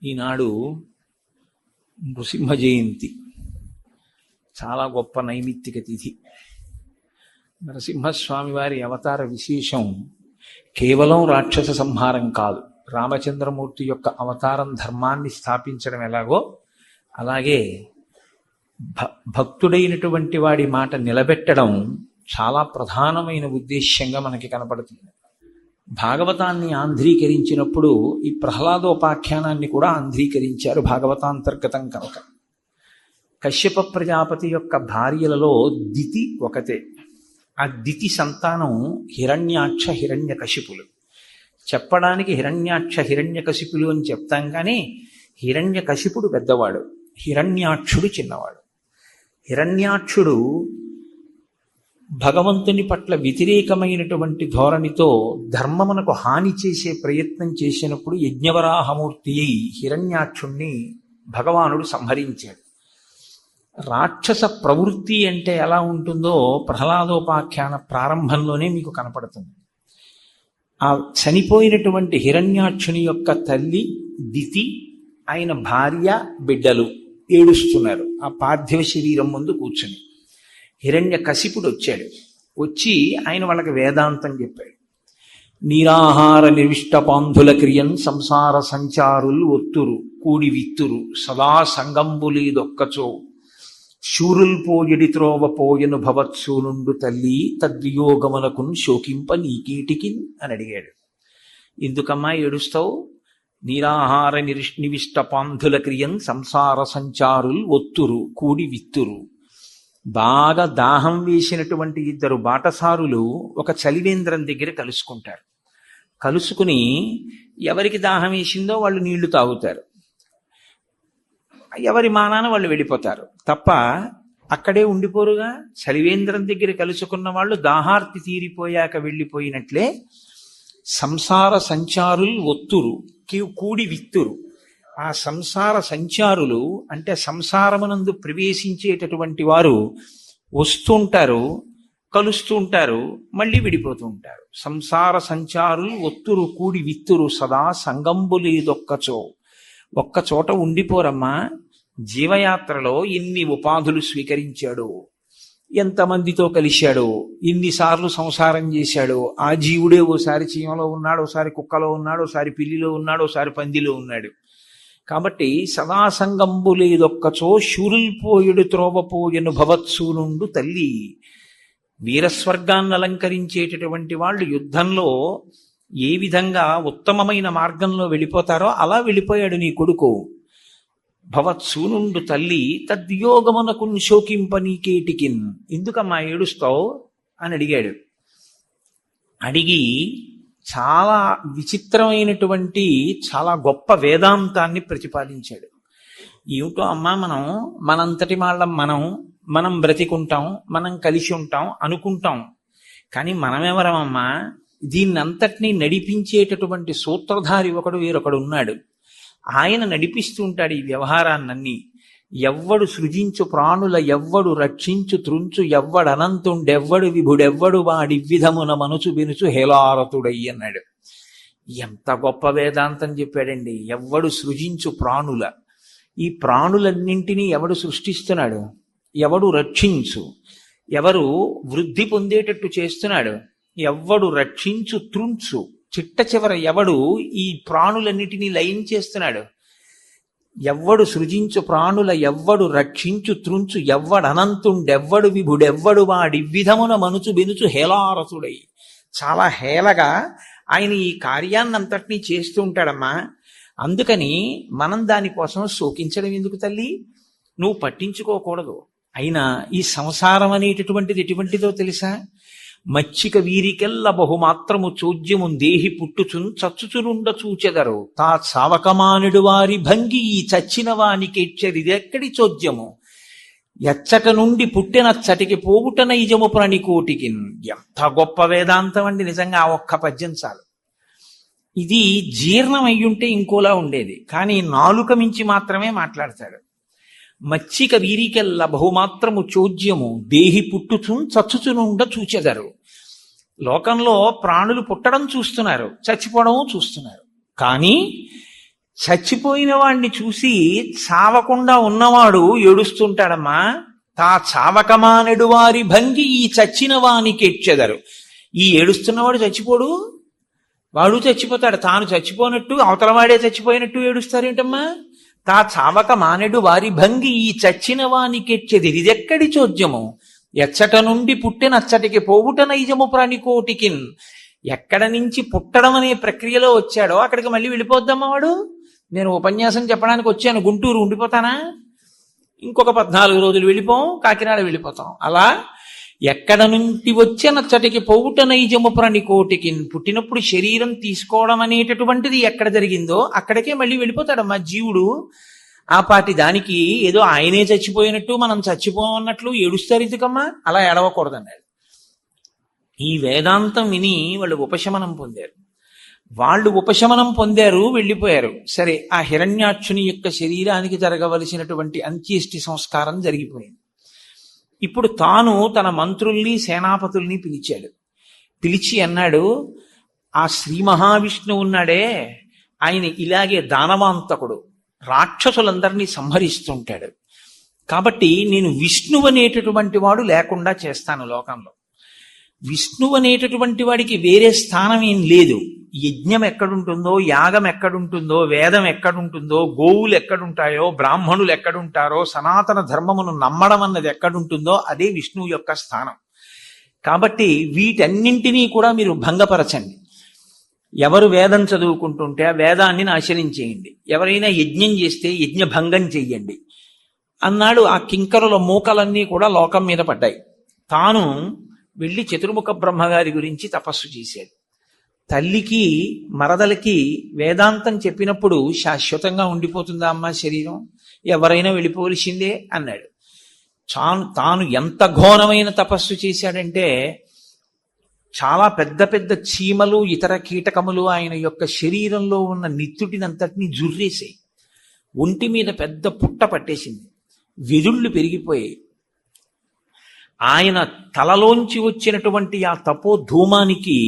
ఈనాడు నృసింహ జయంతి, చాలా గొప్ప నైమిత్తిక తిథి. నరసింహస్వామి వారి అవతార విశేషం కేవలం రాక్షస సంహారం కాదు. రామచంద్రమూర్తి యొక్క అవతారం ధర్మాన్ని స్థాపించడం ఎలాగో అలాగే భక్తుడైనటువంటి వాడి మాట నిలబెట్టడం చాలా ప్రధానమైన ఉద్దేశ్యంగా మనకి కనపడుతుంది. భాగవతాన్ని ఆంధ్రీకరించినప్పుడు ఈ ప్రహ్లాదోపాఖ్యానాన్ని కూడా ఆంధ్రీకరించారు భాగవతాంతర్గతం కనుక. కశ్యప ప్రజాపతి యొక్క భార్యలలో దితి ఒకతే. ఆ దితి సంతానం హిరణ్యాక్ష హిరణ్యకశిపులు. చెప్పడానికి హిరణ్యాక్ష హిరణ్యకశిపులు అని చెప్తాం, కానీ హిరణ్యకశిపుడు పెద్దవాడు, హిరణ్యాక్షుడు చిన్నవాడు. హిరణ్యాక్షుడు భగవంతుని పట్ల వ్యతిరేకమైనటువంటి ధోరణితో ధర్మమునకు హాని చేసే ప్రయత్నం చేసినప్పుడు యజ్ఞవరాహమూర్తి అయి హిరణ్యాక్షుణ్ణి భగవానుడు సంహరించాడు. రాక్షస ప్రవృత్తి అంటే ఎలా ఉంటుందో ప్రహ్లాదోపాఖ్యాన ప్రారంభంలోనే మీకు కనపడుతుంది. ఆ చనిపోయినటువంటి హిరణ్యాక్షుని యొక్క తల్లి దితి, ఆయన భార్య, బిడ్డలు ఏడుస్తున్నారు ఆ పార్థివ శరీరం ముందు కూర్చుని. హిరణ్యకశిపుడు వచ్చాడు. వచ్చి ఆయన వాళ్ళకి వేదాంతం చెప్పాడు. నీరాహార నిర్విష్ట పాంధుల క్రియన్ సంసార సంచారులు ఒత్తురు కూడి విత్తురు సదా సంగంబులీదొక్కచో శూరుల్ పోయడి త్రోవ పోయను భవత్సూనుండు తల్లి తద్వియోగమునకున్ శోకింప నీకేటికిన్ అని అడిగాడు. ఎందుకమ్మా ఏడుస్తావు? నీరాహార నివిష్ట పాంధుల క్రియన్ సంసార సంచారుల్ ఒత్తురు కూడి విత్తురు. బాగా దాహం వేసినటువంటి ఇద్దరు బాటసారులు ఒక చలివేంద్రం దగ్గర కలుసుకుంటారు. కలుసుకుని ఎవరికి దాహం వేసిందో వాళ్ళు నీళ్లు తాగుతారు, ఎవరి మానాన వాళ్ళు వెళ్ళిపోతారు తప్ప అక్కడే ఉండిపోరుగా. చలివేంద్రం దగ్గర కలుసుకున్న వాళ్ళు దాహార్తి తీరిపోయాక వెళ్ళిపోయినట్లే సంసార సంచారులు ఒత్తురు కూడి విత్తురు. ఆ సంసార సంచారులు అంటే సంసారమునందు ప్రవేశించేటటువంటి వారు వస్తుంటారు, కలుస్తూ ఉంటారు, మళ్ళీ విడిపోతూ ఉంటారు. సంసార సంచారులు ఒత్తురు కూడి విత్తురు సదా సంగంబులేదొక్కచో. ఒక్కచోట ఉండిపోరమ్మా. జీవయాత్రలో ఎన్ని ఉపాధులు స్వీకరించాడు, ఎంతమందితో కలిశాడు, ఎన్నిసార్లు సంసారం చేశాడు. ఆ జీవుడే ఓసారి చీమలో ఉన్నాడు, ఓసారి కుక్కలో ఉన్నాడు, ఓసారి పిల్లిలో ఉన్నాడు, ఓసారి పందిలో ఉన్నాడు. కాబట్టి సదాసంగంబులేదొక్కచో శూరుల్పోయుడు త్రోవపోయను భవత్సూనుండు తల్లి. వీరస్వర్గాన్ని అలంకరించేటటువంటి వాళ్ళు యుద్ధంలో ఏ విధంగా ఉత్తమమైన మార్గంలో వెళ్ళిపోతారో అలా వెళ్ళిపోయాడు నీ కొడుకు. భవత్సూనుండు తల్లి తద్యోగమునకు శోకింప నీకేటికిన్. ఎందుకమ్మా ఏడుస్తావు అని అడిగాడు. అడిగి చాలా విచిత్రమైనటువంటి చాలా గొప్ప వేదాంతాన్ని ప్రతిపాదించాడు. ఏమిటో అమ్మా, మనంతటి వాళ్ళం మనం బ్రతికుంటాం, మనం కలిసి ఉంటాం అనుకుంటాం, కానీ మనమెవరమమ్మా? దీన్నంతటినీ నడిపించేటటువంటి సూత్రధారి ఒకడు వేరొకడు ఉన్నాడు. ఆయన నడిపిస్తూ ఉంటాడు ఈ వ్యవహారాన్నన్నీ. ఎవ్వడు సృజించు ప్రాణుల ఎవ్వడు రక్షించు త్రుంచు ఎవ్వడనంతుండెవ్వడు విభుడెవ్వడు వాడి విధమున మనసు బెనుచు హేలారతుడై అన్నాడు. ఎంత గొప్ప వేదాంతం చెప్పాడండి. ఎవ్వడు సృజించు ప్రాణుల, ఈ ప్రాణులన్నింటినీ ఎవడు సృష్టిస్తున్నాడు? ఎవడు రక్షించు, ఎవరు వృద్ధి పొందేటట్టు చేస్తున్నాడు? ఎవ్వడు రక్షించు త్రుంచు, చిట్ట చివర ఎవడు ఈ ప్రాణులన్నిటినీ లయం చేస్తున్నాడు? ఎవ్వడు సృజించు ప్రాణుల ఎవ్వడు రక్షించు త్రుంచు ఎవ్వడనంతుండెవ్వడు విభుడెవ్వడు వాడి విధమున మనుచు బెనుచు హేలారసుడై. చాలా హేళగా ఆయన ఈ కార్యాన్నంతటినీ చేస్తూ ఉంటాడమ్మా. అందుకని మనం దానికోసం శోకించడం ఎందుకు తల్లి? నువ్వు పట్టించుకోకూడదు. అయినా ఈ సంసారం అనేటటువంటిది ఎటువంటిదో తెలుసా? మచ్చిక వీరికెల్ల బహుమాత్రము చోద్యము దేహి పుట్టుచున్ చచ్చుచునుండ చూచెదరు తా సావకమానుడు వారి భంగి ఈ చచ్చిన వానికెచ్చరిదెక్కడి చోద్యము ఎచ్చట నుండి పుట్టినచ్చటికి పోగుట నైజము ప్రణికోటికి. ఎంత గొప్ప వేదాంతం అండి నిజంగా. ఆ ఒక్క పద్యం చాలు. ఇది జీర్ణం అయ్యుంటే ఇంకోలా ఉండేది, కానీ నాలుక మించి మాత్రమే మాట్లాడతాడు. మచ్చిక వీరికెల్ల బహుమాత్రము చోద్యము దేహి పుట్టుచున్ చచ్చుచునుండ చూచెదరు. లోకంలో ప్రాణులు పుట్టడం చూస్తున్నారు, చచ్చిపోవడం చూస్తున్నారు, కానీ చచ్చిపోయిన వాడిని చూసి చావకుండా ఉన్నవాడు ఏడుస్తుంటాడమ్మా. తా చావకమానెడు వారి భంగి ఈ చచ్చిన వానికెచ్చెదరు. ఈ ఏడుస్తున్నవాడు చచ్చిపోడు, వాడు చచ్చిపోతాడు. తాను చచ్చిపోనట్టు అవతలవాడే చచ్చిపోయినట్టు ఏడుస్తారేంటమ్మా? తా చావక మానెడు వారి భంగి ఈ చచ్చిన వానికెచ్చెది. ఇదెక్కడి చోద్యము? ఎచ్చట నుండి పుట్టినచ్చటికి పోవుట నైజము ప్రాణికోటికిన్. ఎక్కడ నుంచి పుట్టడం అనే ప్రక్రియలో వచ్చాడో అక్కడికి మళ్ళీ వెళ్ళిపోద్దమ్మా వాడు. నేను ఉపన్యాసం చెప్పడానికి వచ్చాను, గుంటూరు ఉండిపోతానా? ఇంకొక 14 రోజులు వెళ్ళిపోం, కాకినాడ వెళ్ళిపోతాం. అలా ఎక్కడ నుండి వచ్చే నచ్చటికి పోవుట నైజము ప్రాణికోటికి. పుట్టినప్పుడు శరీరం తీసుకోవడం అనేటటువంటిది ఎక్కడ జరిగిందో అక్కడికే మళ్ళీ వెళ్ళిపోతాడమ్మా జీవుడు. ఆ పాటి దానికి ఏదో ఆయనే చచ్చిపోయినట్టు మనం చచ్చిపోమన్నట్లు ఏడుస్తారు ఎందుకమ్మా? అలా ఏడవకూడదన్నాడు. ఈ వేదాంతం విని వాళ్ళు ఉపశమనం పొందారు. వెళ్ళిపోయారు. సరే, ఆ హిరణ్యాక్షుని యొక్క శరీరానికి జరగవలసినటువంటి అంత్యేష్టి సంస్కారం జరిగిపోయింది. ఇప్పుడు తాను తన మంత్రుల్ని సేనాపతుల్ని పిలిచి అన్నాడు, ఆ శ్రీ మహావిష్ణువు ఉన్నాడే, ఆయన ఇలాగే దానవాంతకుడు, రాక్షసులందరినీ సంహరిస్తుంటాడు. కాబట్టి నేను విష్ణువు అనేటటువంటి వాడు లేకుండా చేస్తాను లోకంలో. విష్ణువు అనేటటువంటి వాడికి వేరే స్థానం ఏం లేదు. యజ్ఞం ఎక్కడుంటుందో, యాగం ఎక్కడుంటుందో, వేదం ఎక్కడుంటుందో, గోవులు ఎక్కడుంటాయో, బ్రాహ్మణులు ఎక్కడుంటారో, సనాతన ధర్మమును నమ్మడం అన్నది ఎక్కడుంటుందో అదే విష్ణువు యొక్క స్థానం. కాబట్టి వీటన్నింటినీ కూడా మీరు భంగపరచండి. ఎవరు వేదం చదువుకుంటుంటే ఆ వేదాన్ని నాశనం చేయండి, ఎవరైనా యజ్ఞం చేస్తే యజ్ఞ భంగం చెయ్యండి అన్నాడు. ఆ కింకరుల మూకలన్నీ కూడా లోకం మీద పడ్డాయి. తాను వెళ్ళి చతుర్ముఖ బ్రహ్మగారి గురించి తపస్సు చేశాడు. తల్లికి మరదలకి వేదాంతం చెప్పినప్పుడు శాశ్వతంగా ఉండిపోతుందా అమ్మా శరీరం? ఎవరైనా వెళ్ళిపోవలసిందే అన్నాడు. తాను ఎంత ఘోరమైన తపస్సు చేశాడంటే చాలా పెద్ద పెద్ద చీమలు, ఇతర కీటకములు ఆయన యొక్క శరీరంలో ఉన్న నిత్తుటినంతటినీ జుర్రేసాయి. ఒంటి మీద పెద్ద పుట్ట పట్టేసింది, వెదుళ్ళు పెరిగిపోయాయి. ఆయన తలలోంచి వచ్చినటువంటి ఆ తపో ధూమానికి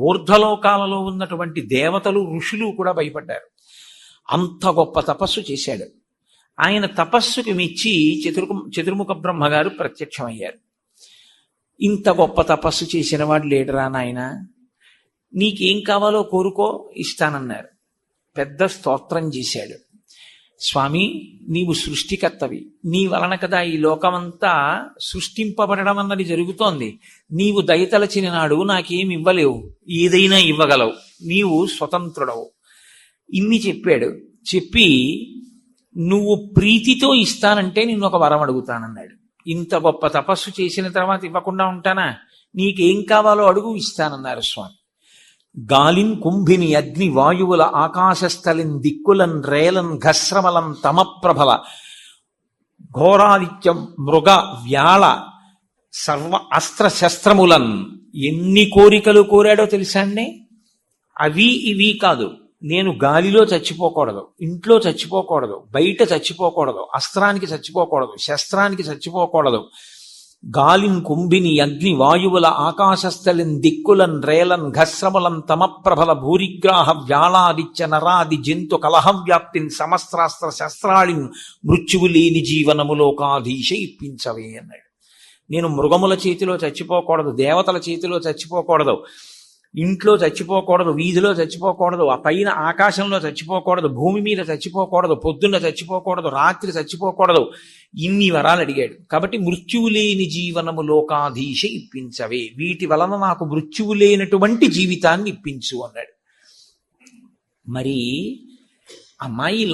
ఊర్ధ్వలోకాలలో ఉన్నటువంటి దేవతలు, ఋషులు కూడా భయపడ్డారు. అంత గొప్ప తపస్సు చేశాడు. ఆయన తపస్సుకి మెచ్చి చతుర్ముఖ బ్రహ్మగారు ప్రత్యక్షమయ్యారు. ఇంత గొప్ప తపస్సు చేసిన వాడు లేడరా నాయన, నీకేం కావాలో కోరుకో ఇస్తానన్నారు. పెద్ద స్తోత్రం చేశాడు. స్వామి, నీవు సృష్టికర్తవి, నీ వలన కదా ఈ లోకమంతా సృష్టింపబడడం అన్నది జరుగుతోంది. నీవు దయతలచిన నాడు నాకేమి ఇవ్వలేవు, ఏదైనా ఇవ్వగలవు, నీవు స్వతంత్రుడవు. ఇన్ని చెప్పాడు. చెప్పి నువ్వు ప్రీతితో ఇస్తానంటే నిన్ను ఒక వరం అడుగుతానన్నాడు. ఇంత గొప్ప తపస్సు చేసిన తర్వాత ఇవ్వకుండా ఉంటానా? నీకేం కావాలో అడుగు, ఇస్తానన్నారు స్వామి. గాలిన్ కుంభిని అగ్ని వాయువుల ఆకాశస్థలిన్ దిక్కులన్ రేలన్ ఘస్రమలం తమప్రభల ఘోరాదిత్యం మృగ వ్యాళ సర్వ అస్త్ర శస్త్రములన్. ఎన్ని కోరికలు కోరాడో తెలుసా అండి? అవి ఇవి కాదు. నేను గాలిలో చచ్చిపోకూడదు, ఇంట్లో చచ్చిపోకూడదు, బయట చచ్చిపోకూడదు, అస్త్రానికి చచ్చిపోకూడదు, శస్త్రానికి చచ్చిపోకూడదు. గాలిన్ కుంభిని అగ్ని వాయువుల ఆకాశస్థలిన్ దిక్కులన్ రేలన్ ఘస్రములం తమప్రభల భూరిగ్రాహ వ్యాళాదిత్య నరాది జంతు కలహం వ్యాప్తిన్ సమస్త్రాస్త్ర శస్త్రాళిన్ మృత్యువు లేని జీవనములోకాధీశ ఇప్పించవే అన్నాడు. నేను మృగముల చేతిలో చచ్చిపోకూడదు, దేవతల చేతిలో చచ్చిపోకూడదు, ఇంట్లో చచ్చిపోకూడదు, వీధిలో చచ్చిపోకూడదు, ఆ పైన ఆకాశంలో చచ్చిపోకూడదు, భూమి మీద చచ్చిపోకూడదు, పొద్దున్న చచ్చిపోకూడదు, రాత్రి చచ్చిపోకూడదు. ఇన్ని వరాలు అడిగాడు. కాబట్టి మృత్యువు లేని జీవనము లోకాధీశ ఇప్పించవే, వీటి వలన నాకు మృత్యువు లేనటువంటి జీవితాన్ని ఇప్పించు అన్నాడు. మరి అమ్మాయి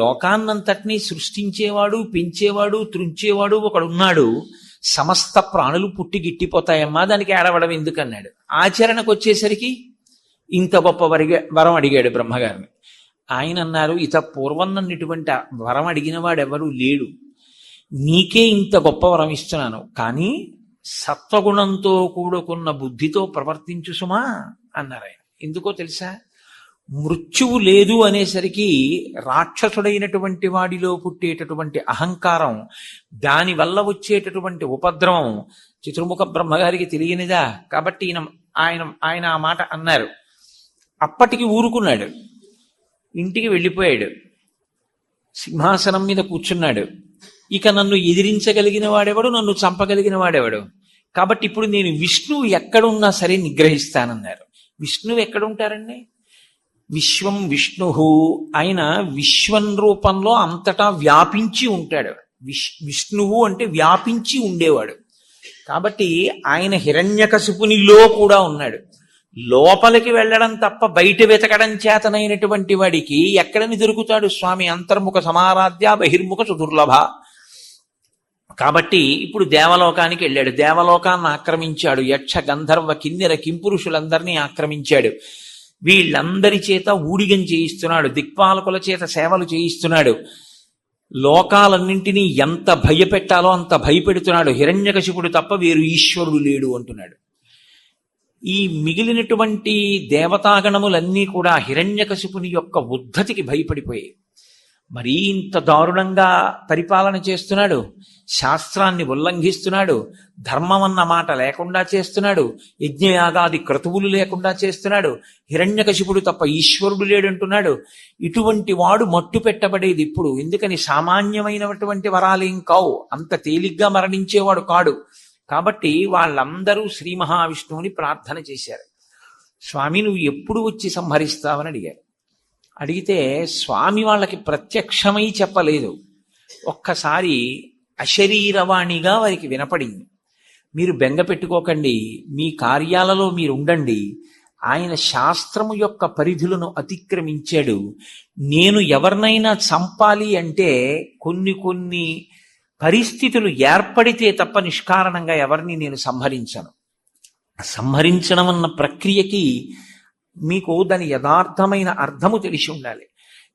లోకాన్నంతటినీ సృష్టించేవాడు, పెంచేవాడు, త్రుంచేవాడు ఒకడున్నాడు. సమస్త ప్రాణులు పుట్టి గిట్టిపోతాయమ్మా, దానికి ఏడవడం ఎందుకన్నాడు. ఆచరణకు వచ్చేసరికి ఇంత గొప్ప వరం అడిగాడు బ్రహ్మగారిని. ఆయన అన్నారు, ఇత పూర్వం నన్ను ఇటువంటి వరం అడిగిన వాడెవరూ లేడు, నీకే ఇంత గొప్ప వరం ఇస్తున్నాను, కానీ సత్వగుణంతో కూడుకున్న బుద్ధితో ప్రవర్తించు సుమా అన్నారు ఆయన. ఎందుకో తెలుసా? మృత్యువు లేదు అనేసరికి రాక్షసుడైనటువంటి వాడిలో పుట్టేటటువంటి అహంకారం, దానివల్ల వచ్చేటటువంటి ఉపద్రవం చతుర్ముఖ బ్రహ్మగారికి తెలియనిదా? కాబట్టి ఆయన ఆ మాట అన్నారు. అప్పటికి ఊరుకున్నాడు. ఇంటికి వెళ్ళిపోయాడు, సింహాసనం మీద కూర్చున్నాడు. ఇక నన్ను ఎదిరించగలిగిన వాడెవడు, నన్ను చంపగలిగిన వాడెవడు? కాబట్టి ఇప్పుడు నేను విష్ణువు ఎక్కడున్నా సరే నిగ్రహిస్తానన్నారు. విష్ణువు ఎక్కడుంటారండి? విశ్వం విష్ణు, ఆయన విశ్వం రూపంలో అంతటా వ్యాపించి ఉంటాడు. విష్ణువు అంటే వ్యాపించి ఉండేవాడు. కాబట్టి ఆయన హిరణ్యకశిపునిలో కూడా ఉన్నాడు. లోపలికి వెళ్ళడం తప్ప బయట వెతకడం చేతనైనటువంటి వాడికి ఎక్కడని దొరుకుతాడు స్వామి? అంతర్ముఖ సమారాధ్య బహిర్ముఖ సుదుర్లభ. కాబట్టి ఇప్పుడు దేవలోకానికి వెళ్ళాడు, దేవలోకాన్ని ఆక్రమించాడు, యక్ష గంధర్వ కిన్నెర కింపురుషులందరినీ ఆక్రమించాడు. వీళ్ళందరి చేత ఊడిగం చేయిస్తున్నాడు, దిక్పాలకుల చేత సేవలు చేయిస్తున్నాడు, లోకాలన్నింటినీ ఎంత భయపెట్టాలో అంత భయపెడుతున్నాడు. హిరణ్యకశిపుడు తప్ప వేరు ఈశ్వరుడు లేడు అంటున్నాడు. ఈ మిగిలినటువంటి దేవతాగణములన్నీ కూడా హిరణ్యకశిపుని యొక్క ఉద్ధతికి భయపడిపోయాయి. మరీ ఇంత దారుణంగా పరిపాలన చేస్తున్నాడు, శాస్త్రాన్ని ఉల్లంఘిస్తున్నాడు, ధర్మం అన్న మాట లేకుండా చేస్తున్నాడు, యజ్ఞయాగాది క్రతువులు లేకుండా చేస్తున్నాడు, హిరణ్యకశిపుడు తప్ప ఈశ్వరుడు లేడంటున్నాడు. ఇటువంటి వాడు మట్టు పెట్టబడేది ఇప్పుడు. ఎందుకని? సామాన్యమైనటువంటి వరాలేం కావు, అంత తేలిగ్గా మరణించేవాడు కాడు. కాబట్టి వాళ్ళందరూ శ్రీ మహావిష్ణువుని ప్రార్థన చేశారు. స్వామి నువ్వు ఎప్పుడు వచ్చి సంహరిస్తావని అడిగారు. అడిగితే స్వామి వాళ్ళకి ప్రత్యక్షమై చెప్పలేదు, ఒక్కసారి అశరీరవాణిగా వారికి వినపడింది. మీరు బెంగ పెట్టుకోకండి, మీ కార్యాలలో మీరు ఉండండి, ఆయన శాస్త్రము యొక్క పరిధులను అతిక్రమించాడు. నేను ఎవరినైనా చంపాలి అంటే కొన్ని పరిస్థితులు ఏర్పడితే తప్ప నిష్కారణంగా ఎవరిని నేను సంహరించను. సంహరించడం అన్న ప్రక్రియకి మీకు దాని యథార్థమైన అర్థము తెలిసి ఉండాలి.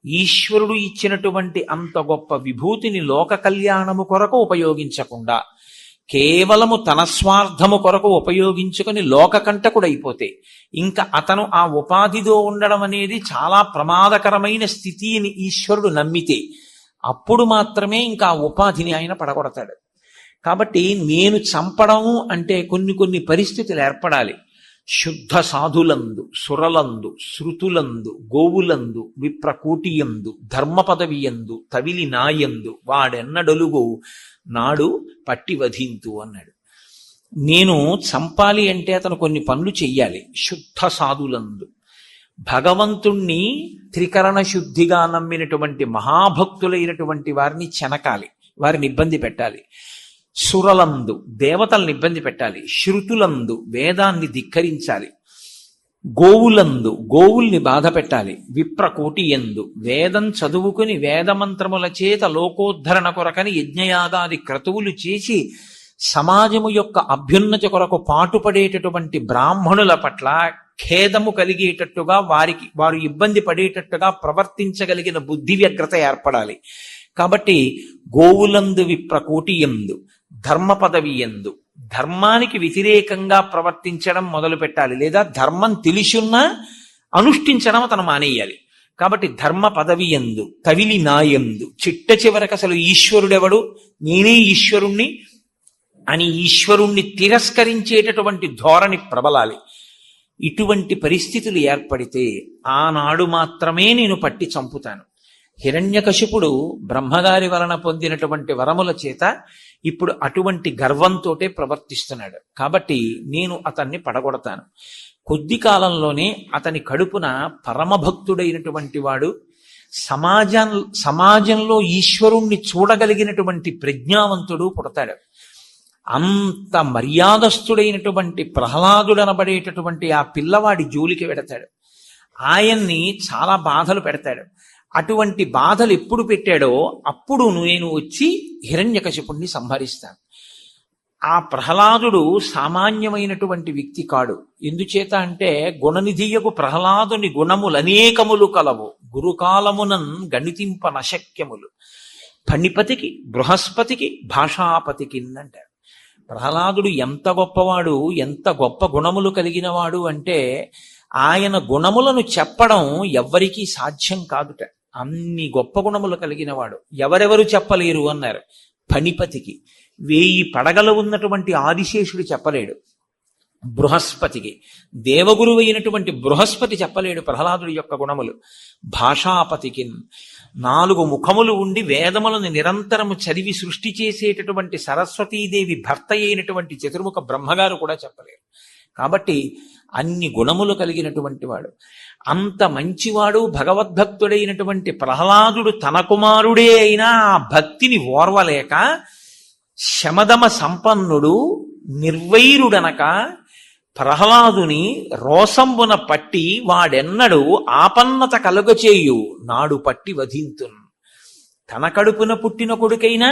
ఈశ్వరుడు ఇచ్చినటువంటి అంత గొప్ప విభూతిని లోక కళ్యాణము కొరకు ఉపయోగించకుండా కేవలము తన స్వార్థము కొరకు ఉపయోగించుకొని లోకకంటకుడైపోతే, ఇంకా అతను ఆ ఉపాధితో ఉండడం అనేది చాలా ప్రమాదకరమైన స్థితి అని ఈశ్వరుడు నమ్మితే అప్పుడు మాత్రమే ఇంకా ఆ ఉపాధిని ఆయన పడగొడతాడు. కాబట్టి నేను చంపడం అంటే కొన్ని పరిస్థితులు ఏర్పడాలి. శుద్ధ సాధులందు, సురలందు, శృతులందు, గోవులందు, విప్రకూటియందు, ధర్మ పదవియందు, తవిలి నాయందు వాడెన్నడలుగు నాడు పట్టి వధింతు అన్నాడు. నేను చంపాలి అంటే అతను కొన్ని పనులు చెయ్యాలి. శుద్ధ సాధులందు, భగవంతుణ్ణి త్రికరణ శుద్ధిగా నమ్మినటువంటి మహాభక్తులైనటువంటి వారిని చెనకాలి, వారిని ఇబ్బంది పెట్టాలి. సురలందు, దేవతల్ని ఇబ్బంది పెట్టాలి. శృతులందు, వేదాన్ని ధిక్కరించాలి. గోవులందు, గోవుల్ని బాధ పెట్టాలి. విప్రకోటి ఎందు, వేదం చదువుకుని వేదమంత్రముల చేత లోకోద్ధరణ కొరకని యజ్ఞయాగాది క్రతువులు చేసి సమాజము యొక్క అభ్యున్నతి కొరకు పాటుపడేటటువంటి బ్రాహ్మణుల పట్ల ఖేదము కలిగేటట్టుగా వారు ఇబ్బంది పడేటట్టుగా ప్రవర్తించగలిగిన బుద్ధి వ్యగ్రత ఏర్పడాలి. కాబట్టి గోవులందు, విప్రకోటి ఎందు, ధర్మ పదవి ఎందు, ధర్మానికి వ్యతిరేకంగా ప్రవర్తించడం మొదలు పెట్టాలి, లేదా ధర్మం తెలిసున్నా అనుష్ఠించడం అతను మానేయాలి. కాబట్టి ధర్మ పదవి ఎందు, తవిలి నాయందు, చిట్ట చివరకు అసలు ఈశ్వరుడెవడు, నేనే ఈశ్వరుణ్ణి అని ఈశ్వరుణ్ణి తిరస్కరించేటటువంటి ధోరణి ప్రబలాలి. ఇటువంటి పరిస్థితులు ఏర్పడితే ఆనాడు మాత్రమే నేను పట్టి చంపుతాను. హిరణ్యకశిపుడు బ్రహ్మగారి వలన పొందినటువంటి వరముల చేత ఇప్పుడు అటువంటి గర్వంతోటే ప్రవర్తిస్తున్నాడు. కాబట్టి నేను అతన్ని పడగొడతాను. కొద్ది కాలంలోనే అతని కడుపున పరమభక్తుడైనటువంటి వాడు, సమాజంలో ఈశ్వరుణ్ణి చూడగలిగినటువంటి ప్రజ్ఞావంతుడు పుడతాడు. అంత మర్యాదస్తుడైనటువంటి ప్రహ్లాదుడనబడేటటువంటి ఆ పిల్లవాడి జోలికి వెడతాడు. ఆయన్ని చాలా బాధలు పెడతాడు. అటువంటి బాధలు ఎప్పుడు పెట్టాడో అప్పుడు నేను వచ్చి హిరణ్యకశిపుణ్ణి సంహరిస్తాను. ఆ ప్రహ్లాదుడు సామాన్యమైనటువంటి వ్యక్తి కాడు. ఎందుచేత అంటే గుణనిధియకు ప్రహ్లాదుని గుణములనేకములు కలవు, గురుకాలమునన్ గణితింప నశక్యములు, ఫణిపతికి బృహస్పతికి భాషాపతికి అంటారు. ప్రహ్లాదుడు ఎంత గొప్పవాడు, ఎంత గొప్ప గుణములు కలిగినవాడు అంటే ఆయన గుణములను చెప్పడం ఎవ్వరికీ సాధ్యం కాదుట. అన్ని గొప్ప గుణములు కలిగినవాడు, ఎవరెవరు చెప్పలేరు అన్నారు. ఫణిపతికి 1000 పడగలు ఉన్నటువంటి ఆదిశేషుడు చెప్పలేడు. బృహస్పతికి. దేవగురువు అయినటువంటి బృహస్పతి చెప్పలేడు ప్రహ్లాదుడి యొక్క గుణములు. భాషాపతికి 4 ముఖములు ఉండి వేదములను నిరంతరము చదివి సృష్టి చేసేటటువంటి సరస్వతీదేవి భర్త అయినటువంటి చతుర్ముఖ బ్రహ్మగారు కూడా చెప్పలేరు. కాబట్టి అన్ని గుణములు కలిగినటువంటి వాడు, అంత మంచివాడు, భగవద్భక్తుడైనటువంటి ప్రహ్లాదుడు తన కుమారుడే అయినా ఆ భక్తిని ఓర్వలేక శమదమ సంపన్నుడు నిర్వైరుడనక ప్రహ్లాదుని రోసంబున పట్టి వాడెన్నడు ఆపన్నత కలుగచేయు నాడు పట్టి వధింతున్. తన కడుపున పుట్టిన కొడుకైనా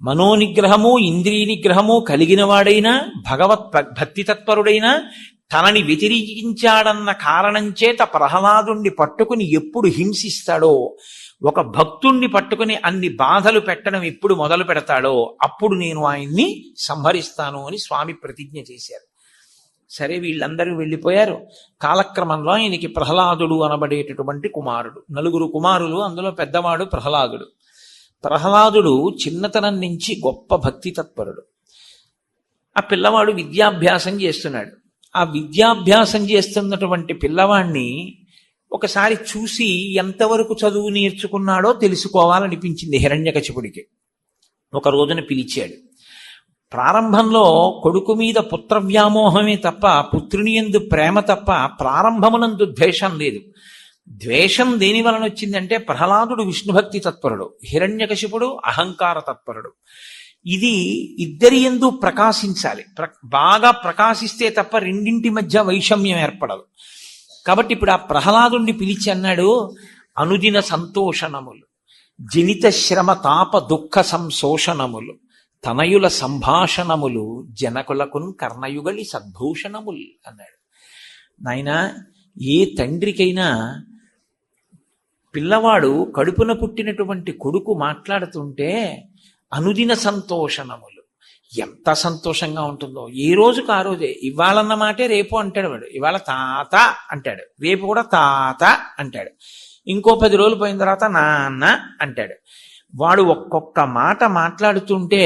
మనోనిగ్రహము ఇంద్రియ నిగ్రహము కలిగిన వాడైనా భగవత్ భక్తి తత్పరుడైనా తనని వ్యతిరేకించాడన్న కారణం చేత ప్రహ్లాదుణ్ణి పట్టుకుని ఎప్పుడు హింసిస్తాడో, ఒక భక్తుణ్ణి పట్టుకుని అన్ని బాధలు పెట్టడం ఎప్పుడు మొదలు పెడతాడో అప్పుడు నేను ఆయన్ని సంహరిస్తాను అని స్వామి ప్రతిజ్ఞ చేశారు. సరే, వీళ్ళందరూ వెళ్ళిపోయారు. కాలక్రమంలో ఆయనకి ప్రహ్లాదుడు అనబడేటటువంటి కుమారుడు, 4 కుమారులు, అందులో పెద్దవాడు ప్రహ్లాదుడు. ప్రహ్లాదుడు చిన్నతనం నుంచి గొప్ప భక్తి తత్పరుడు. ఆ పిల్లవాడు విద్యాభ్యాసం చేస్తున్నాడు. ఆ విద్యాభ్యాసం చేస్తున్నటువంటి పిల్లవాణ్ణి ఒకసారి చూసి ఎంతవరకు చదువు నేర్చుకున్నాడో తెలుసుకోవాలనిపించింది హిరణ్యకశిపుడికి. ఒక రోజున పిలిచాడు. ప్రారంభంలో కొడుకు మీద పుత్ర వ్యామోహమే తప్ప, పుత్రుని యందు ప్రేమ తప్ప ప్రారంభమునందు ద్వేషం లేదు. ద్వేషం దేని వలన వచ్చిందంటే ప్రహ్లాదుడు విష్ణుభక్తి తత్పరుడు, హిరణ్యకశిపుడు అహంకార తత్పరుడు. ఇది ఇద్దరి యందు ప్రకాశించాలి. బాగా ప్రకాశిస్తే తప్ప రెండింటి మధ్య వైషమ్యం ఏర్పడదు. కాబట్టి ఇప్పుడు ఆ ప్రహ్లాదుణ్ణి పిలిచి అన్నాడు, అనుదిన సంతోషణములు, జనిత శ్రమ తాప దుఃఖ సంశోషణములు, తనయుల సంభాషణములు, జనకులకున్ కర్ణయుగలి సద్భూషణములు అన్నాడు. నాయనా, ఏ తండ్రికైనా పిల్లవాడు కడుపున పుట్టినటువంటి కొడుకు మాట్లాడుతుంటే అనుదిన సంతోషణములు, ఎంత సంతోషంగా ఉంటుందో. ఏ రోజుకు ఆ రోజే, ఇవాళన్న మాటే రేపు అంటాడు వాడు. ఇవాళ తాత అంటాడు, రేపు కూడా తాత అంటాడు, ఇంకో 10 రోజులు పోయిన తర్వాత నాన్న అంటాడు. వాడు ఒక్కొక్క మాట మాట్లాడుతుంటే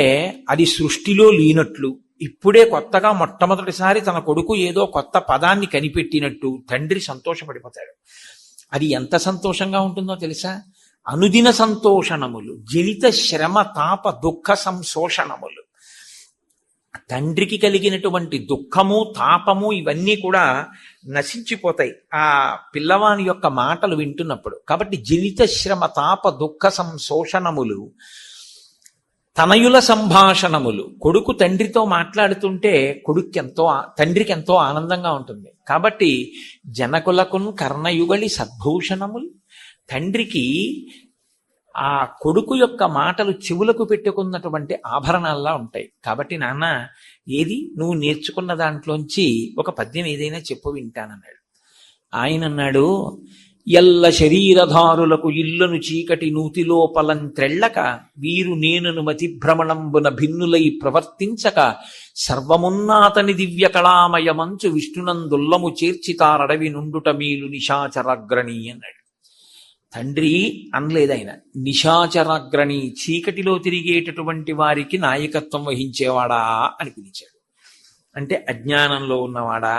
అది సృష్టిలో లేనట్లు, ఇప్పుడే కొత్తగా మొట్టమొదటిసారి తన కొడుకు ఏదో కొత్త పదాన్ని కనిపెట్టినట్టు తండ్రి సంతోషపడిపోతాడు. అది ఎంత సంతోషంగా ఉంటుందో తెలుసా? అనుదిన సంతోషణములు, జనిత శ్రమ తాప దుఃఖ సంశోషణములు. తండ్రికి కలిగినటువంటి దుఃఖము తాపము ఇవన్నీ కూడా నశించిపోతాయి ఆ పిల్లవాని యొక్క మాటలు వింటున్నప్పుడు. కాబట్టి జనిత శ్రమ తాప దుఃఖ సంశోషణములు, తనయుల సంభాషణములు. కొడుకు తండ్రితో మాట్లాడుతుంటే తండ్రికి ఎంతో ఆనందంగా ఉంటుంది. కాబట్టి జనకులకున్ కర్ణయుగలి సద్భూషణములు, తండ్రికి ఆ కొడుకు యొక్క మాటలు చెవులకు పెట్టుకున్నటువంటి ఆభరణాల్లా ఉంటాయి. కాబట్టి నాన్న, ఏది నువ్వు నేర్చుకున్న దాంట్లోంచి ఒక పద్యం ఏదైనా చెప్పు వింటానన్నాడు. ఆయన అన్నాడు, ఎల్ల శరీరధారులకు ఇల్లును చీకటి నూతిలోపలంత్రెళ్ళక, వీరు నేనును మతిభ్రమణంబున భిన్నులై ప్రవర్తించక, సర్వమున్నాతని దివ్య కళామయ మంచు విష్ణునందుల్లము చేర్చితారడవి నుండుట మీలు నిశాచరాగ్రణి అన్నాడు. తండ్రి అనలేదు ఆయన, నిశాచరాగ్రణి, చీకటిలో తిరిగేటటువంటి వారికి నాయకత్వం వహించేవాడా అని పిలిచాడు. అంటే అజ్ఞానంలో ఉన్నవాడా,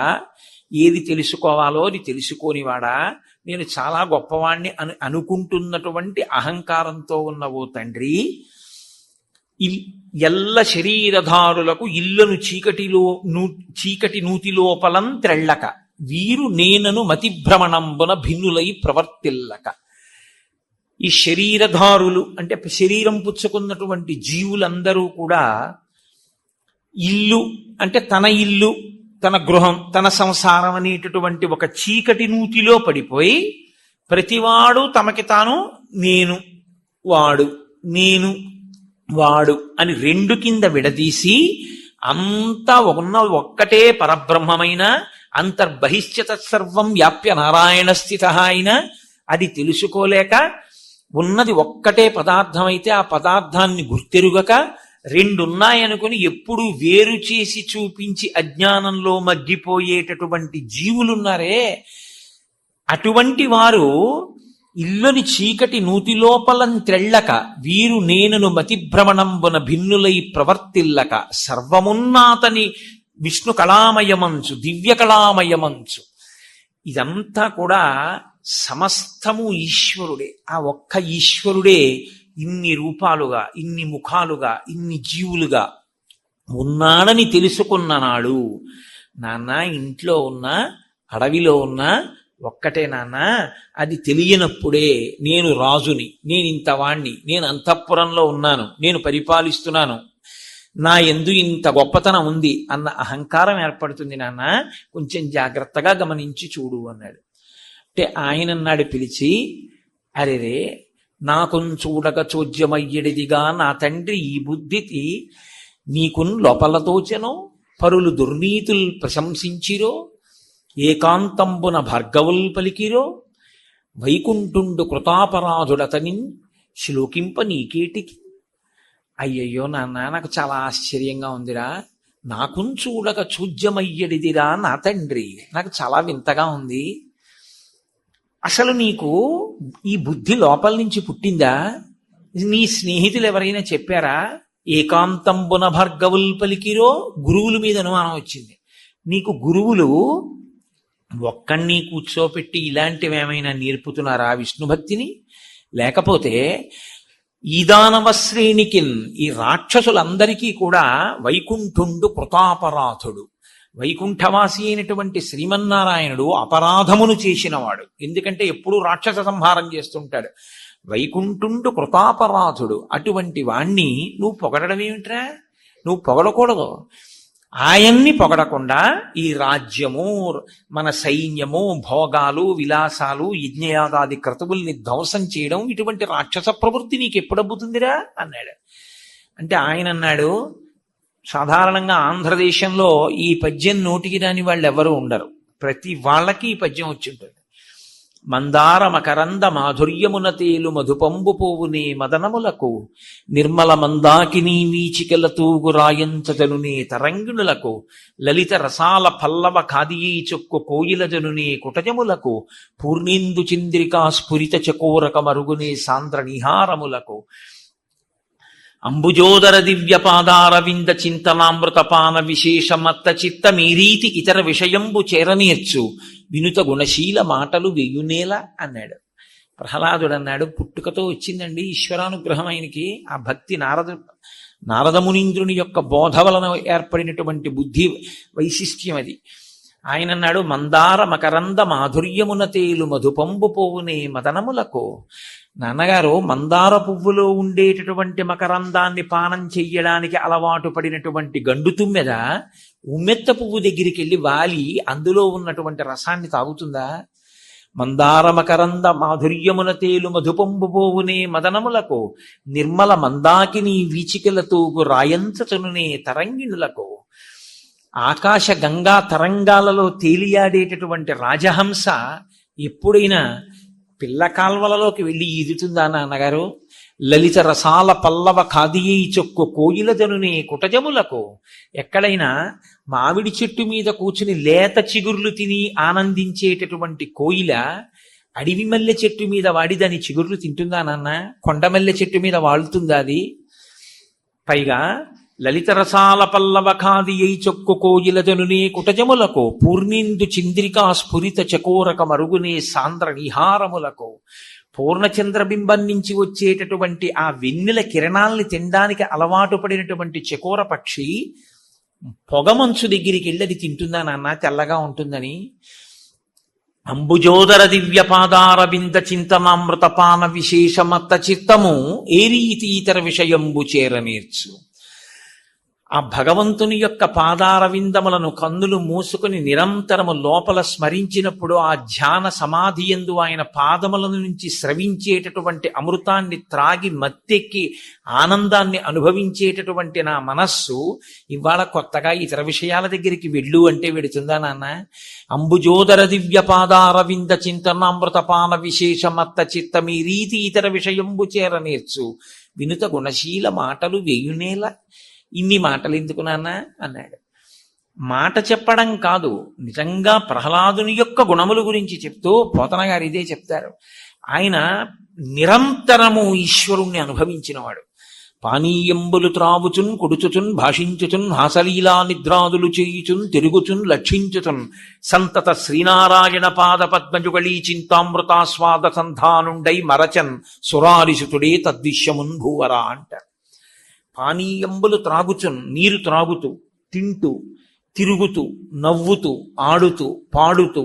ఏది తెలుసుకోవాలో అది తెలుసుకోనివాడా, నేను చాలా గొప్పవాణ్ణి అనుకుంటున్నటువంటి అహంకారంతో ఉన్న ఓ తండ్రి, ఎల్ల శరీరధారులకు ఇల్లును చీకటి నూతిలోపలం త్రెళ్ళక, వీరు నేనను మతిభ్రమణంబున భిన్నులై ప్రవర్తిల్లక. ఈ శరీరధారులు అంటే శరీరం పుచ్చుకున్నటువంటి జీవులందరూ కూడా ఇల్లు అంటే తన ఇల్లు, తన గృహం, తన సంసారం అనేటటువంటి ఒక చీకటి నూతిలో పడిపోయి ప్రతివాడు తమకి తాను నేను వాడు నేను వాడు అని 2 కింద విడదీసి అంతా ఒక్కటే పరబ్రహ్మమైన అంతర్బహిష్యత సర్వం వ్యాప్య నారాయణ స్థిత అయిన అది తెలుసుకోలేక, ఉన్నది ఒక్కటే పదార్థం అయితే ఆ పదార్థాన్ని గుర్తెరుగక 2 ఉన్నాయనుకుని ఎప్పుడు వేరు చేసి చూపించి అజ్ఞానంలో మగ్గిపోయేటటువంటి జీవులున్నారే, అటువంటి వారు ఇల్లుని చీకటి నూతిలోపలం త్రెళ్ళక, వీరు నేనును మతిభ్రమణంబున భిన్నులై ప్రవర్తిల్లక, సర్వమున్నాతని విష్ణు కళామయమంచు, దివ్య కళామయమంచు. ఇదంతా కూడా సమస్తము ఈశ్వరుడే. ఆ ఒక్క ఈశ్వరుడే ఇన్ని రూపాలుగా, ఇన్ని ముఖాలుగా, ఇన్ని జీవులుగా ఉన్నాడని తెలుసుకున్న నాడు, నాన్న ఇంట్లో ఉన్నా అడవిలో ఉన్నా ఒక్కటే నాన్న, అది తెలియనప్పుడే నేను రాజుని, నేను ఇంతవాణ్ణి, నేను అంతఃపురంలో ఉన్నాను, నేను పరిపాలిస్తున్నాను, నా యందు ఇంత గొప్పతనం ఉంది అన్న అహంకారం ఏర్పడుతుంది నాన్న, కొంచెం జాగ్రత్తగా గమనించి చూడు అన్నాడు. అంటే ఆయన అన్నాడు పిలిచి, అరేరే నాకుం చూడక చోద్యమయ్యడిదిగా నా తండ్రి ఈ బుద్ధికి నీకున్ లోపలతోచెనో, పరులు దుర్నీతులు ప్రశంసించిరో, ఏకాంతంబున భార్గవుల్ పలికిరో, వైకుంఠుండు కృతాపరాధుడతనిన్ శ్లోకింప నీకేటికి. అయ్యయ్యో నాన్న, నాకు చాలా ఆశ్చర్యంగా ఉందిరా, నాకుం చూడక చూజ్యమయ్యడిదిరా నా తండ్రి, నాకు చాలా వింతగా ఉంది. అసలు నీకు ఈ బుద్ధి లోపల నుంచి పుట్టిందా? నీ స్నేహితులు ఎవరైనా చెప్పారా? ఏకాంతంబున భార్గవుల్ పలికిరో, గురువుల మీద అనుమానం వచ్చింది. నీకు గురువులు ఒక్కడిని కూర్చోపెట్టి ఇలాంటివి ఏమైనా నేర్పుతున్నారా విష్ణుభక్తిని? లేకపోతే ఈ దానవ శ్రేణికిన్, ఈ రాక్షసులందరికీ కూడా వైకుంఠుండు కృతాపరాధుడు, వైకుంఠవాసి అయినటువంటి శ్రీమన్నారాయణుడు అపరాధమును చేసినవాడు. ఎందుకంటే ఎప్పుడూ రాక్షస సంహారం చేస్తుంటాడు. వైకుంఠుండు కృతాపరాధుడు, అటువంటి వాణ్ణి నువ్వు పొగడడం ఏమిట్రా? నువ్వు పొగడకూడదు. ఆయన్ని పొగడకుండా ఈ రాజ్యము, మన సైన్యము, భోగాలు, విలాసాలు, యజ్ఞయాగాది క్రతువుల్ని ధ్వంసం చేయడం, ఇటువంటి రాక్షస ప్రవృత్తి నీకు ఎప్పుడబ్బుతుందిరా అన్నాడు. అంటే ఆయన అన్నాడు, సాధారణంగా ఆంధ్రదేశంలో ఈ పద్యం నోటికి రాని వాళ్ళు ఎవరు ఉండరు, ప్రతి వాళ్ళకి ఈ పద్యం వచ్చి ఉంటుంది. మందార మకరంద మాధుర్యమున తేలు మధుపంబు పోవునే మదనములకు, నిర్మల మందాకినీ వీచికల తూగు రాయంచజనునే తరంగిణులకు, లలిత రసాల పల్లవ ఖాదియీ చొక్కు కోయిల జనునే కుటజములకు, పూర్ణేందు చంద్రికా స్ఫురిత చకోరక మరుగునే సాంద్ర నిహారములకు, అంబుజోదర దివ్య పాదారవింద చింతనామృతపాన విశేషమత్త చిత్త మీరీతి ఇతర విషయంబు చేరనేర్చు, వినుత గుణశీల మాటలు వెయ్యునేల అన్నాడు. ప్రహ్లాదుడు అన్నాడు, పుట్టుకతో వచ్చిందండి ఈశ్వరానుగ్రహం ఆయనకి. ఆ భక్తి నారదమునీంద్రుని యొక్క బోధ వలన ఏర్పడినటువంటి బుద్ధి వైశిష్ట్యం అది. ఆయన అన్నాడు, మందార మకరంద మాధుర్యమున తేలు మధుపంబు పోవునే మదనములకు. నాన్నగారు, మందార పువ్వులో ఉండేటటువంటి మకరందాన్ని పానం చెయ్యడానికి అలవాటు పడినటువంటి గండు తుమ్మెద ఉమ్మెత్త పువ్వు దగ్గరికి వెళ్ళి వాలి అందులో ఉన్నటువంటి రసాన్ని తాగుతుందా? మందార మకరంద మాధుర్యమున తేలు మధుపంబు పోవునే మదనములకు, నిర్మల మందాకిని వీచికలతో రాయంచనునే తరంగిణులకు. ఆకాశ గంగా తరంగాలలో తేలియాడేటటువంటి రాజహంస ఎప్పుడైనా పిల్ల కాల్వలలోకి వెళ్ళి ఈదుతుందా నాన్నగారు? లలిత రసాల పల్లవ ఖాదియీ చొక్కు కోయిల జనునే కుటజములకు. ఎక్కడైనా మామిడి చెట్టు మీద కూర్చుని లేత చిగుర్లు తిని ఆనందించేటటువంటి కోయిల అడవి మల్లె చెట్టు మీద వాడి దాని చిగుర్లు తింటుందా నాన్న? కొండమల్లె చెట్టు మీద వాళ్తుందా అది? పైగా లలిత రసాల పల్లవ ఖాదియై చొక్కు కోయిల జనునే కుటజములకు, పూర్ణిందు చంద్రికా స్ఫురిత చకోరక మరుగునే సాంద్ర నిహారములకు. పూర్ణచంద్రబింబం నుంచి వచ్చేటటువంటి ఆ వెన్నెల కిరణాల్ని తినడానికి అలవాటు పడినటువంటి చకోర పక్షి పొగమంచు దగ్గరికి వెళ్ళి అది తింటుందా నాన్న తెల్లగా ఉంటుందని? అంబుజోదర దివ్య పాదారవింద చింతనామృతపాన విశేషమత్త చిత్తము ఏ రీతి ఇతర విషయంబు చేరనేర్చు. ఆ భగవంతుని యొక్క పాదారవిందములను కన్నులు మూసుకుని నిరంతరము లోపల స్మరించినప్పుడు ఆ ధ్యాన సమాధి యందు ఆయన పాదముల నుంచి స్రవించేటటువంటి అమృతాన్ని త్రాగి మత్తెక్కి ఆనందాన్ని అనుభవించేటటువంటి నా మనస్సు ఇవాళ కొత్తగా ఇతర విషయాల దగ్గరికి వెళ్ళు అంటే వెడుతుందా నాన్న? అంబుజోదర దివ్య పాదారవింద చింతనామృతపాన విశేషమత్త చిత్తమీ రీతి ఇతర విషయంబు చేరనేర్చు, వినుత గుణశీల మాటలు వేయునేల. ఇన్ని మాటలు ఎందుకు నాన్న అన్నాడు. మాట చెప్పడం కాదు, నిజంగా ప్రహ్లాదుని యొక్క గుణముల గురించి చెప్తూ పోతన గారు ఇదే చెప్తారు. ఆయన నిరంతరము ఈశ్వరుణ్ణి అనుభవించినవాడు. పానీయంబులు త్రావుచున్ కొడుచుచున్ భాషించుచున్ హాసలీలా నిద్రాదులు చేయుచున్ తిరుగుచున్ లక్షించుచున్ సంతత శ్రీనారాయణ పాద పద్మజుగళీ చింతామృతాస్వాద సంధానుండై మరచన్ సురారిసుతుడే తద్విశ్యమున్ భూవరా అంటారు. పానీయంబులు త్రాగుచున్, నీరు త్రాగుతూ, తింటూ, తిరుగుతూ, నవ్వుతూ, ఆడుతూ, పాడుతూ,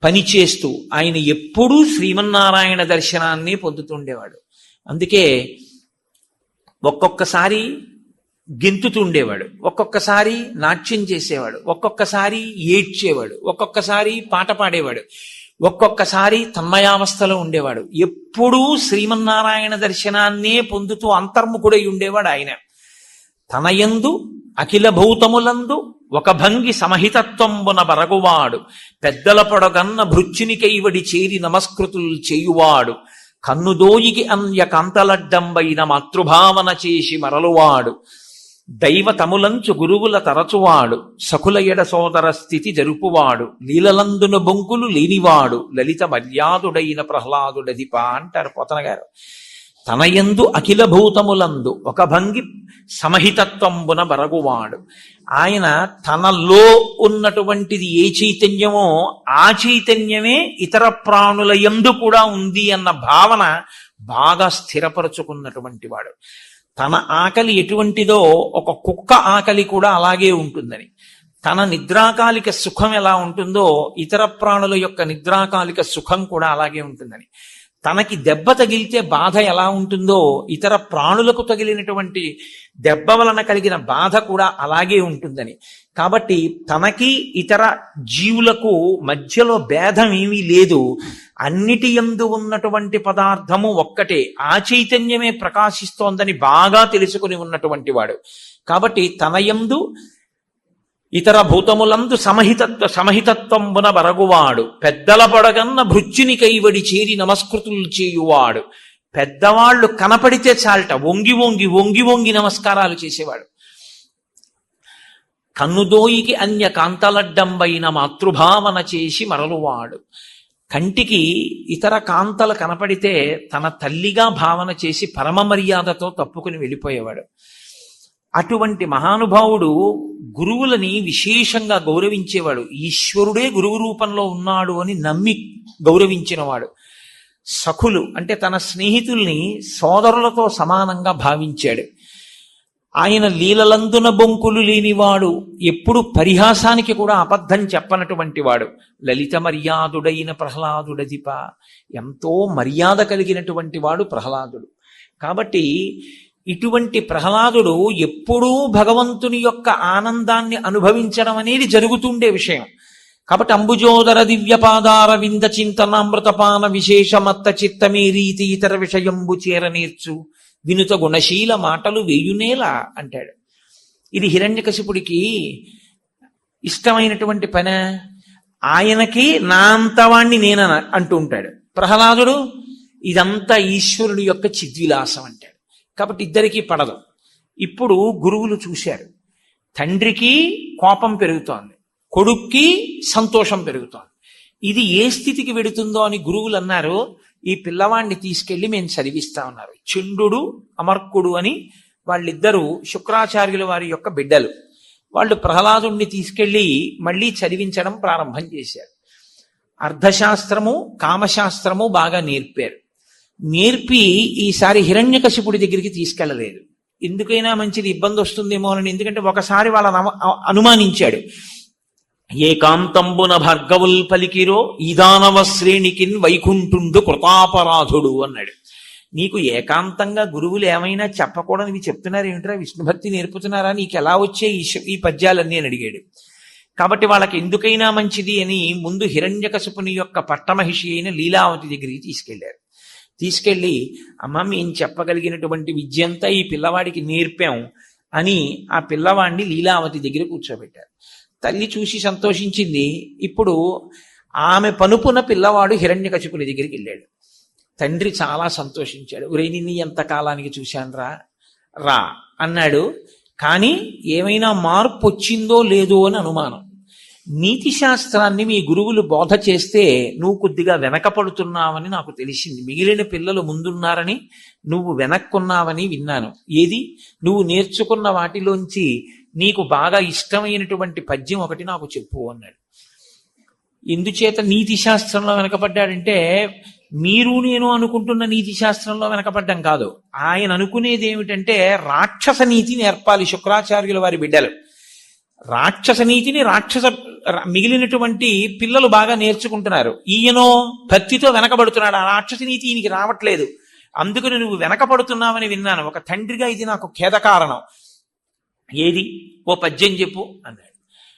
పనిచేస్తూ ఆయన ఎప్పుడూ శ్రీమన్నారాయణ దర్శనాన్ని పొందుతుండేవాడు. అందుకే ఒక్కొక్కసారి గెంతుతూ ఉండేవాడు, ఒక్కొక్కసారి నాట్యం చేసేవాడు, ఒక్కొక్కసారి ఏడ్చేవాడు, ఒక్కొక్కసారి పాట పాడేవాడు, ఒక్కొక్కసారి తన్మయావస్థలో ఉండేవాడు. ఎప్పుడూ శ్రీమన్నారాయణ దర్శనాన్నే పొందుతూ అంతర్ముఖుడై ఉండేవాడు ఆయన. తనయందు అఖిల భూతములందు ఒక భంగి సమహితత్వంబున బరగువాడు, పెద్దల పొడగన్న భృత్యునికైవడి చేరి నమస్కృతులు చేయువాడు, కన్నుదోయికి అన్య కాంతలడ్డంబైన మాతృభావన చేసి మరలువాడు, దైవతములంచు గురువుల తరచువాడు, సకుల ఎడ సోదర స్థితి జరుపువాడు, లీలలందున బొంకులు లేనివాడు, లలిత మర్యాదుడైన ప్రహ్లాదుడధిప అంటారు పోతన గారు. తనయందు అఖిల భూతములందు ఒక భంగి సమహితత్వంబున బరగువాడు. ఆయన తనలో ఉన్నటువంటిది ఏ చైతన్యమో ఆ చైతన్యమే ఇతర ప్రాణుల యందు కూడా ఉంది అన్న భావన బాగా స్థిరపరచుకున్నటువంటి వాడు. తన ఆకలి ఎటువంటిదో ఒక కుక్క ఆకలి కూడా అలాగే ఉంటుందని, తన నిద్రాకాలిక సుఖం ఎలా ఉంటుందో ఇతర ప్రాణుల యొక్క నిద్రాకాలిక సుఖం కూడా అలాగే ఉంటుందని, తనకి దెబ్బ తగిలితే బాధ ఎలా ఉంటుందో ఇతర ప్రాణులకు తగిలినటువంటి దెబ్బ వలన కలిగిన బాధ కూడా అలాగే ఉంటుందని, కాబట్టి తనకి ఇతర జీవులకు మధ్యలో భేదం ఏమీ లేదు, అన్నిటి యందు ఉన్నటువంటి పదార్థము ఒక్కటే, ఆ చైతన్యమే ప్రకాశిస్తోందని బాగా తెలుసుకుని ఉన్నటువంటి వాడు. కాబట్టి తన యందు ఇతర భూతములందు సమహితత్వంబున బరగువాడు, పెద్దల పొడగన్న భృత్యునికైవడి చేరి నమస్కృతులు చేయువాడు. పెద్దవాళ్లు కనపడితే చాలట వంగి వంగి వంగి వంగి నమస్కారాలు చేసేవాడు. కన్నుదోయికి అన్య కాంతలడ్డంబైన మాతృభావన చేసి మరలువాడు. కంటికి ఇతర కాంతలు కనపడితే తన తల్లిగా భావన చేసి పరమ మర్యాదతో తప్పుకుని వెళ్ళిపోయేవాడు. అటువంటి మహానుభావుడు గురువులని విశేషంగా గౌరవించేవాడు. ఈశ్వరుడే గురువు రూపంలో ఉన్నాడు అని నమ్మి గౌరవించినవాడు. సఖులు అంటే తన స్నేహితుల్ని సోదరులతో సమానంగా భావించాడు. ఆయన లీలలందున బొంకులు లేనివాడు, ఎప్పుడు పరిహాసానికి కూడా అబద్ధం చెప్పనటువంటి వాడు. లలిత మర్యాదుడైన ప్రహ్లాదుడధిప, ఎంతో మర్యాద కలిగినటువంటి వాడు ప్రహ్లాదుడు. కాబట్టి ఇటువంటి ప్రహ్లాదుడు ఎప్పుడూ భగవంతుని యొక్క ఆనందాన్ని అనుభవించడం అనేది జరుగుతుండే విషయం. కాబట్టి అంబుజోదర దివ్యపాదార వింద చింతనామృతపాన విశేషమత్త చిత్తమే రీతి ఇతర విషయంబు చేర నేర్చు వినుత గుణశీల మాటలు వేయునేలా అంటాడు. ఇది హిరణ్యకశిపుడికి ఇష్టమైనటువంటి పని. ఆయనకి నా అంతవాణ్ణి నేన అంటూ ఉంటాడు. ప్రహ్లాదుడు ఇదంతా ఈశ్వరుడి యొక్క చిద్విలాసం అంటాడు. కాబట్టి ఇద్దరికీ పడదు. ఇప్పుడు గురువులు చూశారు, తండ్రికి కోపం పెరుగుతోంది, కొడుక్కి సంతోషం పెరుగుతోంది. ఇది ఏ స్థితికి వెడుతుందో అని గురువులు అన్నారు, ఈ పిల్లవాడిని తీసుకెళ్లి మేము చదివిస్తా ఉన్నారు. చండు అమర్కుడు అని వాళ్ళిద్దరూ శుక్రాచార్యుల వారి యొక్క బిడ్డలు. వాళ్ళు ప్రహ్లాదుణ్ణి తీసుకెళ్లి మళ్ళీ చదివించడం ప్రారంభం చేశారు. అర్థశాస్త్రము కామశాస్త్రము బాగా నేర్పారు. నేర్పి ఈసారి హిరణ్యకశిపుడి దగ్గరికి తీసుకెళ్లలేదు. ఎందుకైనా మంచిది, ఇబ్బంది వస్తుందేమో అని. ఎందుకంటే ఒకసారి వాళ్ళని అనుమానించాడు. ఏకాంతంబున భార్గవుల్ పలికిరో ఈదానవ శ్రేణికిన్ వైకుంఠుండు కృతాపరాధుడు అన్నాడు. నీకు ఏకాంతంగా గురువులు ఏమైనా చెప్పకూడనివి చెప్తున్నారు ఏమిట్రా, విష్ణుభక్తి నేర్పుతున్నారా, నీకు ఎలా వచ్చే ఈ పద్యాలన్నీ అని అడిగాడు. కాబట్టి వాళ్ళకి ఎందుకైనా మంచిది అని ముందు హిరణ్యకశిపుని యొక్క పట్టమహిషి అయిన లీలావతి దగ్గరికి తీసుకెళ్లారు. తీసుకెళ్ళి అమ్మ మేము చెప్పగలిగినటువంటి విద్య అంతా ఈ పిల్లవాడికి నేర్పాం అని ఆ పిల్లవాడిని లీలావతి దగ్గర కూర్చోబెట్టారు. తల్లి చూసి సంతోషించింది. ఇప్పుడు ఆమె పనుపున పిల్లవాడు హిరణ్యకశిపుని దగ్గరికి వెళ్ళాడు. తండ్రి చాలా సంతోషించాడు. ఒరేయ్ నిన్ను ఎంతకాలానికి చూశానురా, రా అన్నాడు. కానీ ఏమైనా మార్పు వచ్చిందో లేదో అని అనుమానం. నీతి శాస్త్రాన్ని మీ గురువులు బోధ చేస్తే నువ్వు కొద్దిగా వెనకపడుతున్నావని నాకు తెలిసింది. మిగిలిన పిల్లలు ముందున్నారని నువ్వు వెనక్కున్నావని విన్నాను. ఏది నువ్వు నేర్చుకున్న వాటిలోంచి నీకు బాగా ఇష్టమైనటువంటి పద్యం ఒకటి నాకు చెప్పు అన్నాడు. ఎందుచేత నీతి శాస్త్రంలో వెనకపడ్డాడంటే మీరు నేను అనుకుంటున్న నీతి శాస్త్రంలో వెనకపడ్డం కాదు. ఆయన అనుకునేది ఏమిటంటే రాక్షస నీతి నేర్పాలి శుక్రాచార్యుల వారి బిడ్డలు. రాక్షస నీతిని మిగిలినటువంటి పిల్లలు బాగా నేర్చుకుంటున్నారు. ఈయనో భక్తితో వెనకబడుతున్నాడు. ఆ రాక్షస నీతి ఈయనకి రావట్లేదు. అందుకని నువ్వు వెనకపడుతున్నావని విన్నాను. ఒక తండ్రిగా ఇది నాకు ఖేదకారణం. ఏది ఓ పద్యం చెప్పు అన్నాడు.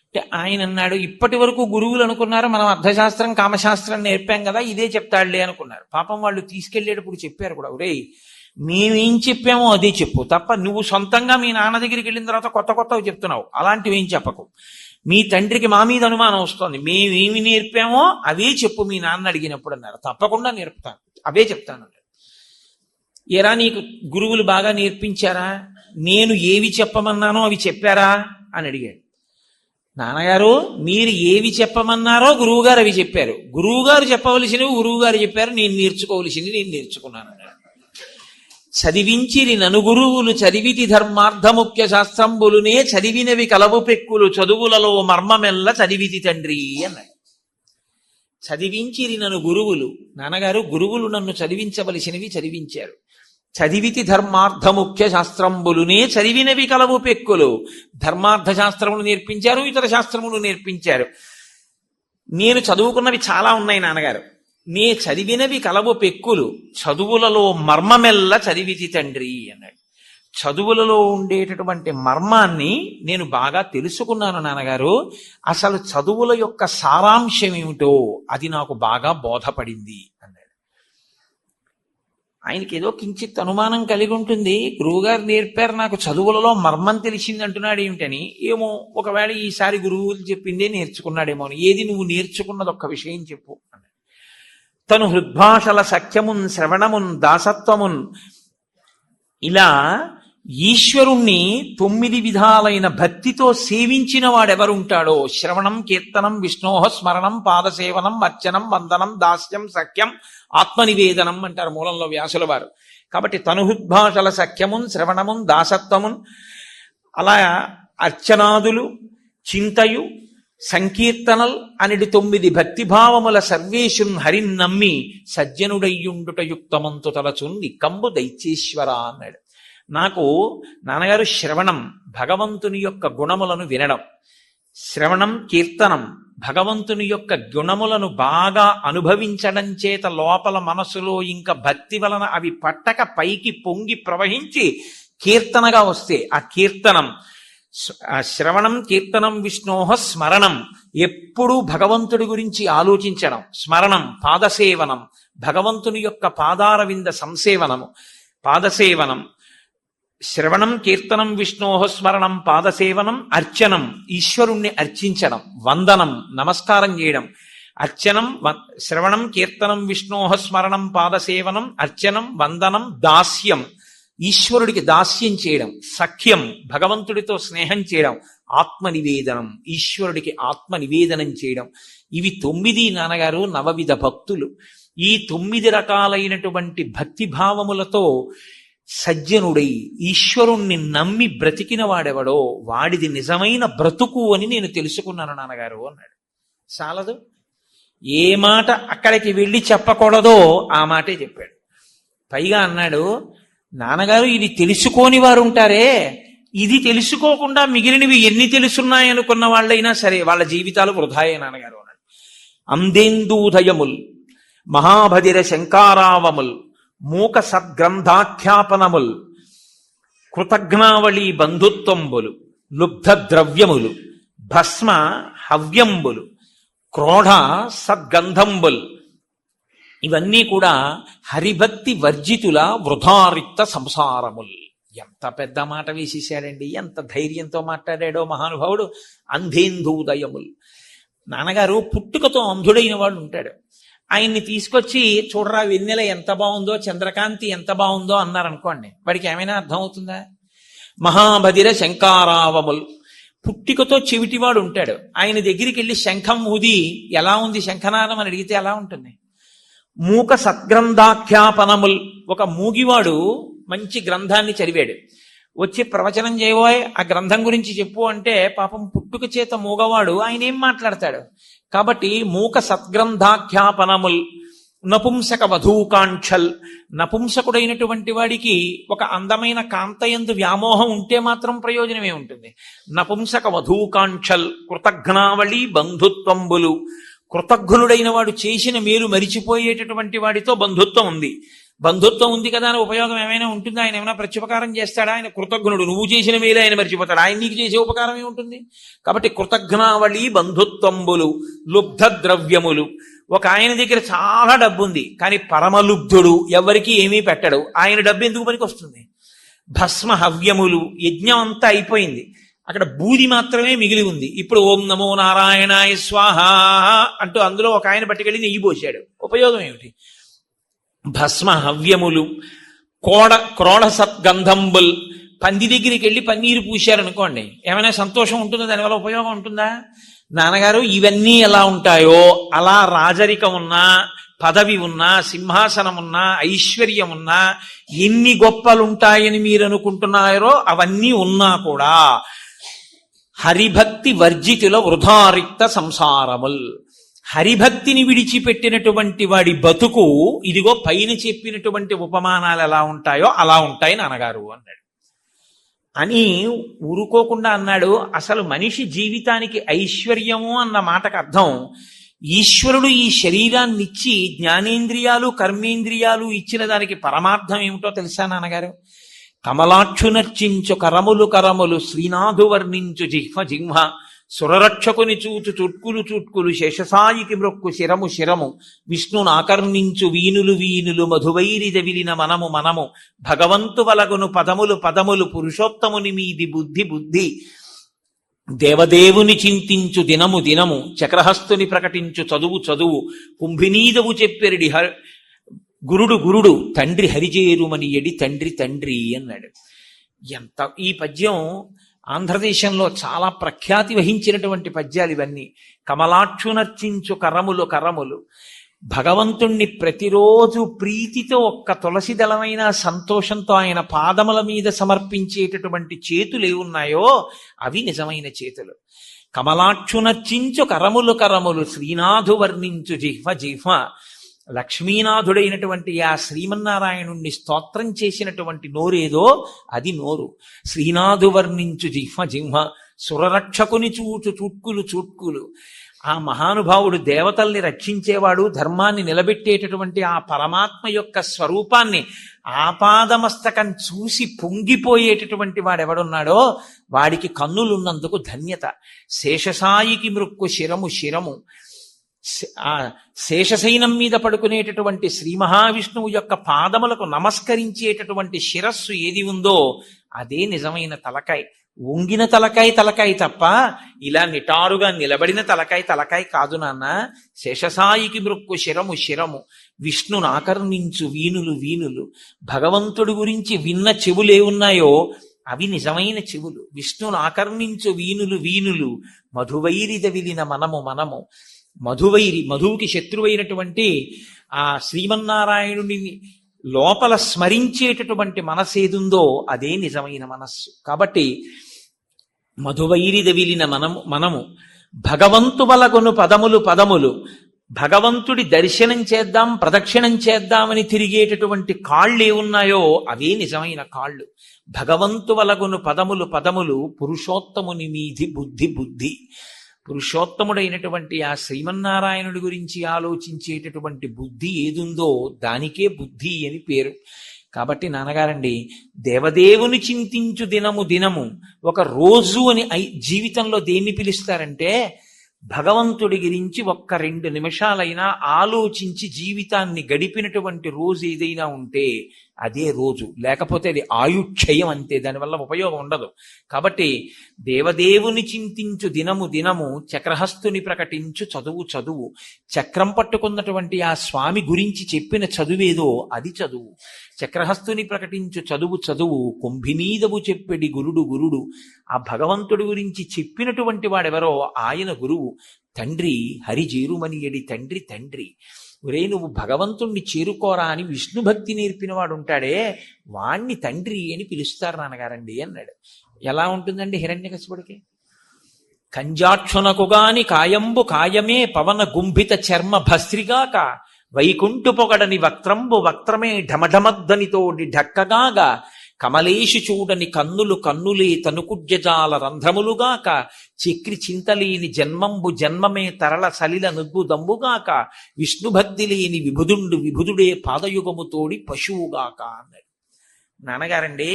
అంటే ఆయన అన్నాడు, ఇప్పటి వరకు గురువులు అనుకున్నారు మనం అర్థశాస్త్రం కామశాస్త్రం నేర్పాం కదా, ఇదే చెప్తాడులే అనుకున్నారు. పాపం వాళ్ళు తీసుకెళ్లేటప్పుడు చెప్పారు కూడా, ఒరేయ్ మేమేం చెప్పామో అదే చెప్పు తప్ప నువ్వు సొంతంగా మీ నాన్న దగ్గరికి వెళ్ళిన తర్వాత కొత్త కొత్తవి చెప్తున్నావు, అలాంటివి ఏం చెప్పకు. మీ తండ్రికి మా మీద అనుమానం వస్తుంది, మేమేమి నేర్పామో అవే చెప్పు మీ నాన్న అడిగినప్పుడు అన్నారు. తప్పకుండా నేర్పుతాను, అవే చెప్తాను అన్నాడు. ఎరా నీకు గురువులు బాగా నేర్పించారా, నేను ఏవి చెప్పమన్నానో అవి చెప్పారా అని అడిగాడు. నాన్నగారు మీరు ఏవి చెప్పమన్నారో గురువుగారు అవి చెప్పారు, గురువుగారు చెప్పవలసినవి గురువుగారు చెప్పారు, నేను నేర్చుకోవలసింది నేను నేర్చుకున్నాను. చదివించిరి నను గురువులు చదివితి ధర్మార్థముఖ్య శాస్త్రంబులునే చదివినవి కలవు పెక్కులు చదువులలో మర్మమెల్ల చదివితి తండ్రి అన్నాడు. చదివించిరి నన్ను గురువులు, నాన్నగారు గురువులు నన్ను చదివించవలసినవి చదివించారు. చదివితి ధర్మార్థముఖ్య శాస్త్రంబులునే చదివినవి కలవు పెక్కులు, ధర్మార్థ శాస్త్రములు నేర్పించారు, ఇతర శాస్త్రములు నేర్పించారు. నేను చదువుకున్నవి చాలా ఉన్నాయి నాన్నగారు, నే చదివినవి కలవు పెక్కులు చదువులలో మర్మమెల్ల చదివితి తండ్రి అన్నాడు. చదువులలో ఉండేటటువంటి మర్మాన్ని నేను బాగా తెలుసుకున్నాను నాన్నగారు. అసలు చదువుల యొక్క సారాంశం ఏమిటో అది నాకు బాగా బోధపడింది అన్నాడు. ఆయనకి ఏదో కించిత్ అనుమానం కలిగి ఉంటుంది, గురువుగారు నేర్పారు నాకు చదువులలో మర్మం తెలిసింది అంటున్నాడు ఏమిటని. ఏమో ఒకవేళ ఈసారి గురువులు చెప్పిందే నేర్చుకున్నాడేమో అని. ఏది నువ్వు నేర్చుకున్నది ఒక్క విషయం చెప్పు అన్నాడు. తను హృద్భాషల సఖ్యమున్ శ్రవణమున్ దాసత్వమున్ ఇలా ఈశ్వరుణ్ణి 9 విధాలైన భక్తితో సేవించిన వాడెవరుంటాడో, శ్రవణం కీర్తనం విష్ణోహ స్మరణం పాదసేవనం అర్చనం వందనం దాస్యం సఖ్యం ఆత్మనివేదనం అంటారు మూలంలో వ్యాసుల వారు. కాబట్టి తనుహృద్భాషల సఖ్యమున్ శ్రవణమున్ దాసత్వమున్ అలా అర్చనాదులు చింతయు సంకీర్తనల్ అనేది 9 భక్తిభావముల సర్వేశున్ హరిన్ నమ్మి సజ్జనుడయ్యుండుట యుక్తమంతు తలచుంది కంబు దైత్యేశ్వర అన్నాడు. నాకు నాన్నగారు శ్రవణం భగవంతుని యొక్క గుణములను వినడం, శ్రవణం కీర్తనం భగవంతుని యొక్క గుణములను బాగా అనుభవించడం చేత లోపల మనసులో ఇంకా భక్తి వలన అవి పట్టక పైకి పొంగి ప్రవహించి కీర్తనగా వస్తే ఆ కీర్తనం, శ్రవణం కీర్తనం విష్ణోహ స్మరణం ఎప్పుడూ భగవంతుడి గురించి ఆలోచించడం, స్మరణం పాదసేవనం భగవంతుని యొక్క పాదారవింద సంసేవనము పాదసేవనం, శ్రవణం కీర్తనం విష్ణోహ స్మరణం పాదసేవనం అర్చనం ఈశ్వరుణ్ణి అర్చించడం, వందనం నమస్కారం చేయడం, అర్చనం శ్రవణం కీర్తనం విష్ణోహ స్మరణం పాదసేవనం అర్చనం వందనం దాస్యం ఈశ్వరుడికి దాస్యం చేయడం, సఖ్యం భగవంతుడితో స్నేహం చేయడం, ఆత్మనివేదనం ఈశ్వరుడికి ఆత్మ నివేదనం చేయడం. ఇవి 9 నాన్నగారు నవవిధ భక్తులు. ఈ 9 రకాలైనటువంటి భక్తి భావములతో సజ్జనుడై ఈశ్వరుణ్ణి నమ్మి బ్రతికిన వాడెవడో వాడిది నిజమైన బ్రతుకు అని నేను తెలుసుకున్నాను నాన్నగారు అన్నాడు. చాలదు, ఏ మాట అక్కడికి వెళ్ళి చెప్పకూడదో ఆ మాటే చెప్పాడు. పైగా అన్నాడు, నాన్నగారు ఇది తెలుసుకోని వారు ఉంటారే, ఇది తెలుసుకోకుండా మిగిలినవి ఎన్ని తెలుసున్నాయనుకున్న వాళ్ళైనా సరే వాళ్ళ జీవితాలు వృధాయే నాన్నగారు అన్నాడు. అందేందూదయముల్ మహాభదిర శంకారావముల్ మూక సద్గ్రంథాఖ్యాపనముల్ కృతజ్ఞావళి బంధుత్వంబులు లుబ్ధ ద్రవ్యములు భస్మ హవ్యంబులు క్రోఢ సద్గంధంబుల్ ఇవన్నీ కూడా హరిభక్తి వర్జితుల వృధారిక్త సంసారముల్. ఎంత పెద్ద మాట వేసేసాడండి, ఎంత ధైర్యంతో మాట్లాడాడో మహానుభావుడు. అంధేందూదయముల్, నాన్నగారు పుట్టుకతో అంధుడైన వాడు ఉంటాడు, ఆయన్ని తీసుకొచ్చి చూడరా వెన్నెల ఎంత బాగుందో చంద్రకాంతి ఎంత బాగుందో అన్నారనుకోండి, వాడికి ఏమైనా అర్థం అవుతుందా? మహాబధిర శంకారావముల్, పుట్టికతో చెవిటివాడు ఉంటాడు. ఆయన దగ్గరికి వెళ్ళి శంఖం ఊది ఎలా ఉంది శంఖనాదం అని అడిగితే ఎలా ఉంటుంది? మూక సద్గ్రంథాఖ్యాపనముల్, ఒక మూగివాడు మంచి గ్రంథాన్ని చదివాడు, వచ్చి ప్రవచనం చేయబోయ్ ఆ గ్రంథం గురించి చెప్పు అంటే పాపం పుట్టుక చేత మూగవాడు ఆయన ఏం మాట్లాడతాడు? కాబట్టి మూక సద్గ్రంథాఖ్యాపనముల్ నపుంసక వధూకాంక్షల్, నపుంసకుడైనటువంటి వాడికి ఒక అందమైన కాంతయందు వ్యామోహం ఉంటే మాత్రం ప్రయోజనమే ఉంటుంది. నపుంసక వధూకాంక్షల్ కృతఘ్నావళి బంధుత్వంబులు, కృతజ్ఞుడైన వాడు చేసిన మేలు మరిచిపోయేటటువంటి వాడితో బంధుత్వం ఉంది. బంధుత్వం ఉంది కదా అని ఉపయోగం ఏమైనా ఉంటుందా? ఆయన ఏమైనా ప్రత్యుపకారం చేస్తాడా? ఆయన కృతజ్ఞుడు, నువ్వు చేసిన మేలు ఆయన మరిచిపోతాడు, ఆయన నీకు చేసే ఉపకారం ఏముంటుంది? కాబట్టి కృతజ్ఞావళి బంధుత్వంబులు లుబ్ధ ద్రవ్యములు, ఒక ఆయన దగ్గర చాలా డబ్బు ఉంది కానీ పరమలుబ్ధుడు, ఎవరికి ఏమీ పెట్టడు, ఆయన డబ్బు ఎందుకు పనికి వస్తుంది? భస్మ హవ్యములు, యజ్ఞం అంతా అయిపోయింది, అక్కడ బూది మాత్రమే మిగిలి ఉంది. ఇప్పుడు ఓం నమో నారాయణాయ స్వాహ అంటూ అందులో ఒక ఆయన పట్టుకెళ్ళి నెయ్యి పోశాడు, ఉపయోగం ఏమిటి? భస్మ హవ్యములు క్రోడ సద్గంధంబుల్, పంది దగ్గరికి వెళ్ళి పన్నీరు పూశారనుకోండి, ఏమైనా సంతోషం ఉంటుందా? దానివల్ల ఉపయోగం ఉంటుందా? నాన్నగారు ఇవన్నీ ఎలా ఉంటాయో అలా రాజరికం ఉన్నా, పదవి ఉన్నా, సింహాసనం ఉన్నా, ఐశ్వర్యం ఉన్నా, ఎన్ని గొప్పలుంటాయని మీరు అనుకుంటున్నారో అవన్నీ ఉన్నా కూడా హరిభక్తి వర్జితుల వృధారిక్త సంసారముల్, హరిభక్తిని విడిచిపెట్టినటువంటి వాడి బతుకు ఇదిగో పైన చెప్పినటువంటి ఉపమానాలు ఎలా ఉంటాయో అలా ఉంటాయి నాన్నగారు అన్నాడు. అని ఊరుకోకుండా అన్నాడు, అసలు మనిషి జీవితానికి ఐశ్వర్యము అన్న మాటకు అర్థం, ఈశ్వరుడు ఈ శరీరాన్ని ఇచ్చి జ్ఞానేంద్రియాలు కర్మేంద్రియాలు ఇచ్చిన దానికి పరమార్థం ఏమిటో తెలుసా నాన్నగారు? కమలాక్షునర్చించు కరములు కరములు శ్రీనాథు వర్ణించు జిహ్వ జిహ్వ, సురరక్షకుని చూచు చుట్కులు చుట్కులు శేషసాయికి మ్రొక్కు శిరము శిరము, విష్ణును ఆకర్ణించు వీనులు వీనులు మధువైరి దవిలిన మనము మనము, భగవంతు వలగును పదములు పదములు పురుషోత్తముని మీది బుద్ధి బుద్ధి, దేవదేవుని చింతించు దినము దినము, చక్రహస్తుని ప్రకటించు చదువు చదువు, కుంభినీదవు చెప్పెరిడి గురుడు గురుడు, తండ్రి హరిజేరుమని ఎడి తండ్రి తండ్రి అన్నాడు. ఎంత ఈ పద్యం ఆంధ్రదేశంలో చాలా ప్రఖ్యాతి వహించినటువంటి పద్యాలు ఇవన్నీ. కమలాక్షునర్చించు కరములు కరములు, భగవంతుణ్ణి ప్రతిరోజు ప్రీతితో ఒక్క తులసి దళమైన సంతోషంతో ఆయన పాదముల మీద సమర్పించేటటువంటి చేతులు ఏమున్నాయో అవి నిజమైన చేతులు. కమలాక్షునర్చించు కరములు కరములు శ్రీనాథు వర్ణించు జిహ్వ జిహ్వ, లక్ష్మీనాథుడైనటువంటి ఆ శ్రీమన్నారాయణుణ్ణి స్తోత్రం చేసినటువంటి నోరేదో అది నోరు. శ్రీనాథు వర్ణించు జిహ్వ జిహ్వ, సురరక్షకుని చూచు చుట్కులు చుట్కులు, ఆ మహానుభావుడు దేవతల్ని రక్షించేవాడు, ధర్మాన్ని నిలబెట్టేటటువంటి ఆ పరమాత్మ యొక్క స్వరూపాన్ని ఆపాదమస్తకం చూసి పొంగిపోయేటటువంటి వాడెవడున్నాడో వాడికి కన్నులున్నందుకు ధన్యత. శేషసాయికి మృక్కు శిరము శిరము, ఆ శేషశైనం మీద పడుకునేటటువంటి శ్రీ మహావిష్ణువు యొక్క పాదములకు నమస్కరించేటటువంటి శిరస్సు ఏది ఉందో అదే నిజమైన తలకాయ. వంగిన తలకాయ తలకాయ తప్ప ఇలా నిటారుగా నిలబడిన తలకాయ తలకాయ కాదు నాన్న. శేషసాయికి మృక్కు శిరము శిరము, విష్ణును ఆకర్ణించు వీనులు వీనులు, భగవంతుడి గురించి విన్న చెవులేవున్నాయో అవి నిజమైన చెవులు. విష్ణును ఆకర్ణించు వీనులు వీనులు, మధువైరిద విలిన మనము మనము, మధువైరి మధువుకి శత్రువైనటువంటి ఆ శ్రీమన్నారాయణుని లోపల స్మరించేటటువంటి మనసేదుందో అదే నిజమైన మనస్సు. కాబట్టి మధువైరి దవిలిన మనము భగవంతు వలగొను పదములు పదములు, భగవంతుడి దర్శనం చేద్దాం ప్రదక్షిణం చేద్దామని తిరిగేటటువంటి కాళ్ళు ఏమున్నాయో అవే నిజమైన కాళ్ళు. భగవంతు వలగొను పదములు పదములు పురుషోత్తముని మీది బుద్ధి బుద్ధి, పురుషోత్తముడైనటువంటి ఆ శ్రీమన్నారాయణుడి గురించి ఆలోచించేటటువంటి బుద్ధి ఏదుందో దానికే బుద్ధి అని పేరు. కాబట్టి నాన్నగారండి, దేవదేవుని చింతించు దినము దినము, ఒక రోజు అని జీవితంలో దేన్ని పిలుస్తారంటే భగవంతుడి గురించి ఒక్క 2 నిమిషాలైనా ఆలోచించి జీవితాన్ని గడిపినటువంటి రోజు ఏదైనా ఉంటే అదే రోజు, లేకపోతే అది ఆయుక్షయం అంతే, దానివల్ల ఉపయోగం ఉండదు. కాబట్టి దేవదేవుని చింతించు దినము దినము, చక్రహస్తుని ప్రకటించు చదువు చదువు. చక్రం పట్టుకున్నటువంటి ఆ స్వామి గురించి చెప్పిన చదువేదో అది చదువు. చక్రహస్తుని ప్రకటించు చదువు చదువు, కుంభినీదవు చెప్పెడి గురుడు గురుడు. ఆ భగవంతుడి గురించి చెప్పినటువంటి వాడెవరో ఆయన గురువు. తండ్రి హరిజేరుమనియడి తండ్రి తండ్రి. ఒరే నువ్వు భగవంతుణ్ణి చేరుకోరా అని విష్ణు భక్తి నేర్పిన వాడు ఉంటాడే, వాణ్ణి తండ్రి అని పిలుస్తారు నాన్నగారండి అన్నాడు. ఎలా ఉంటుందండి హిరణ్యకశిపుడికి? కంజాక్షునకుగాని కాయంబు కాయమే పవన గుంభిత చర్మ భస్త్రిగాక, వైకుంఠు పొగడని వక్త్రంబు వక్త్రమే ఢమఢమద్దనితోడి ఢక్కగాగా, కమలేషు చూడని కన్నులు కన్నులే తనుకుడ్యజాల రంధ్రములుగాక, చక్రి చింతలేని జన్మంబు జన్మమే తరళ సలిల నుద్బుదంబుగాక, విష్ణుభక్తి లేని విభుదుండు విభుదుడే పాదయుగము తోడి పశువుగాక అన్నాడు. నాన్నగారండి,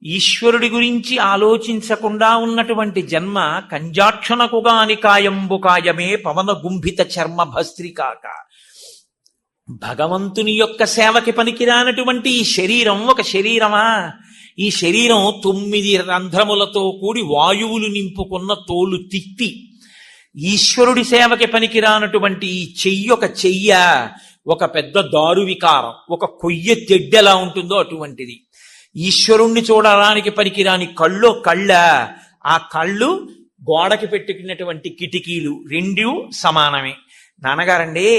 ఈశ్వరుడి గురించి ఆలోచించకుండా ఉన్నటువంటి జన్మ కంజాక్షునకుగాని కాయంబు కాయమే పవన గుంభిత చర్మ భస్త్రికాక. భగవంతుని యొక్క సేవకి పనికిరానటువంటి ఈ శరీరం ఒక శరీరమా? ఈ శరీరం 9 రంధ్రములతో కూడి వాయువులు నింపుకున్న తోలు తిత్తి. ఈశ్వరుడి సేవకి పనికిరానటువంటి ఈ చెయ్యి ఒక చెయ్య, ఒక పెద్ద దారు వికారం, ఒక కొయ్య తెడ్డెలా ఉంటుందో అటువంటిది. ఈశ్వరుణ్ణి చూడడానికి పనికిరాని కళ్ళు కళ్ళ, ఆ కళ్ళు గోడకి పెట్టుకున్నటువంటి కిటికీలు రెండూ సమానమే. నాన్నగారండి,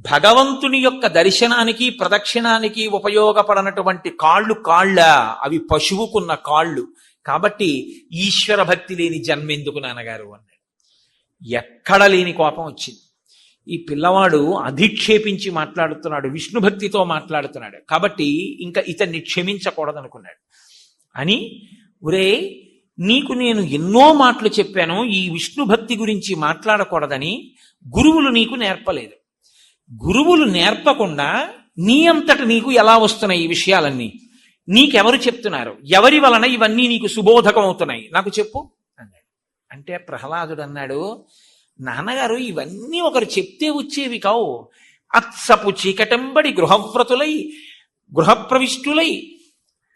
భగవంతుని యొక్క దర్శనానికి ప్రదక్షిణానికి ఉపయోగపడనటువంటి కాళ్ళు కాళ్ళ, అవి పశువుకున్న కాళ్ళు. కాబట్టి ఈశ్వర భక్తి లేని జన్మెందుకు నాన్నగారు అన్నాడు. ఎక్కడ లేని కోపం వచ్చింది. ఈ పిల్లవాడు అధిక్షేపించి మాట్లాడుతున్నాడు, విష్ణు భక్తితో మాట్లాడుతున్నాడు, కాబట్టి ఇంకా ఇతన్ని క్షమించకూడదనుకున్నాడు. అని, ఒరే నీకు నేను ఎన్నో మాటలు చెప్పాను ఈ విష్ణు భక్తి గురించి మాట్లాడకూడదని, గురువులు నీకు నేర్పలేదు. గురువులు నేర్పకుండా నీ అంతట నీకు ఎలా వస్తున్నాయి ఈ విషయాలన్నీ? నీకెవరు చెప్తున్నారు? ఎవరి వలన ఇవన్నీ నీకు సుబోధకం అవుతున్నాయి? నాకు చెప్పు అన్నాడు. అంటే ప్రహ్లాదుడు అన్నాడు, నాన్నగారు ఇవన్నీ ఒకరు చెప్తే వచ్చేవి కావు. అత్సపు చీకటంబడి గృహవ్రతులై గృహప్రవిష్టులై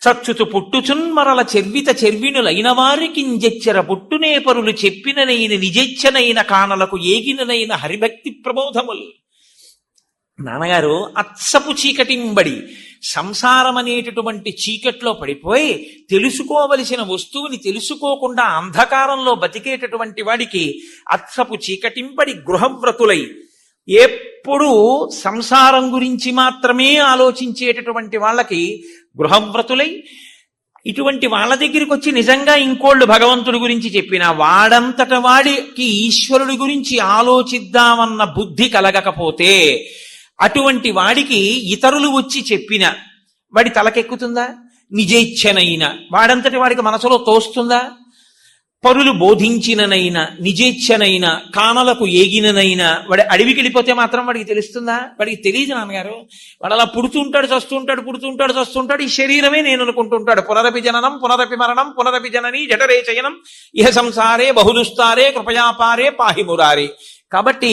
చచ్చుతు పుట్టుచున్మరల చెర్విత చెర్వినులైన వారికింజెచ్చర పుట్టునే పరులు చెప్పిననైన నిజెచ్చనైన కానలకు ఏగిననైన హరిభక్తి ప్రబోధములు. నాన్నగారు, అత్సపు చీకటింబడి, సంసారం అనేటటువంటి చీకట్లో పడిపోయి తెలుసుకోవలసిన వస్తువుని తెలుసుకోకుండా అంధకారంలో బతికేటటువంటి వాడికి అత్సపు చీకటింబడి గృహవ్రతులై, ఎప్పుడూ సంసారం గురించి మాత్రమే ఆలోచించేటటువంటి వాళ్ళకి గృహవ్రతులై, ఇటువంటి వాళ్ళ దగ్గరికి వచ్చి నిజంగా ఇంకోళ్ళు భగవంతుడి గురించి చెప్పినా వాడంతట వాడికి ఈశ్వరుడి గురించి ఆలోచిద్దామన్న బుద్ధి కలగకపోతే, అటువంటి వాడికి ఇతరులు వచ్చి చెప్పిన వాడి తలకెక్కుతుందా? నిజేచ్ఛనైనా వాడంతటి వాడికి మనసులో తోస్తుందా? పరులు బోధించిననైనా నిజేచ్ఛనైనా కానలకు ఏగిననైనా వాడి అడవికి వెళ్ళిపోతే మాత్రం వాడికి తెలుస్తుందా? వాడికి తెలియదు నాన్నగారు. వాడు అలా పుడుతుంటాడు, చస్తుంటాడు, పుడుతుంటాడు, చస్తుంటాడు. ఈ శరీరమే నేను అనుకుంటుంటాడు. పునరపి జననం పునరపి మరణం పునరపి జనని జఠరే చయనం ఇహ సంసారే బహుదుస్తారే కృపయాపారే పాహి మురారే. కాబట్టి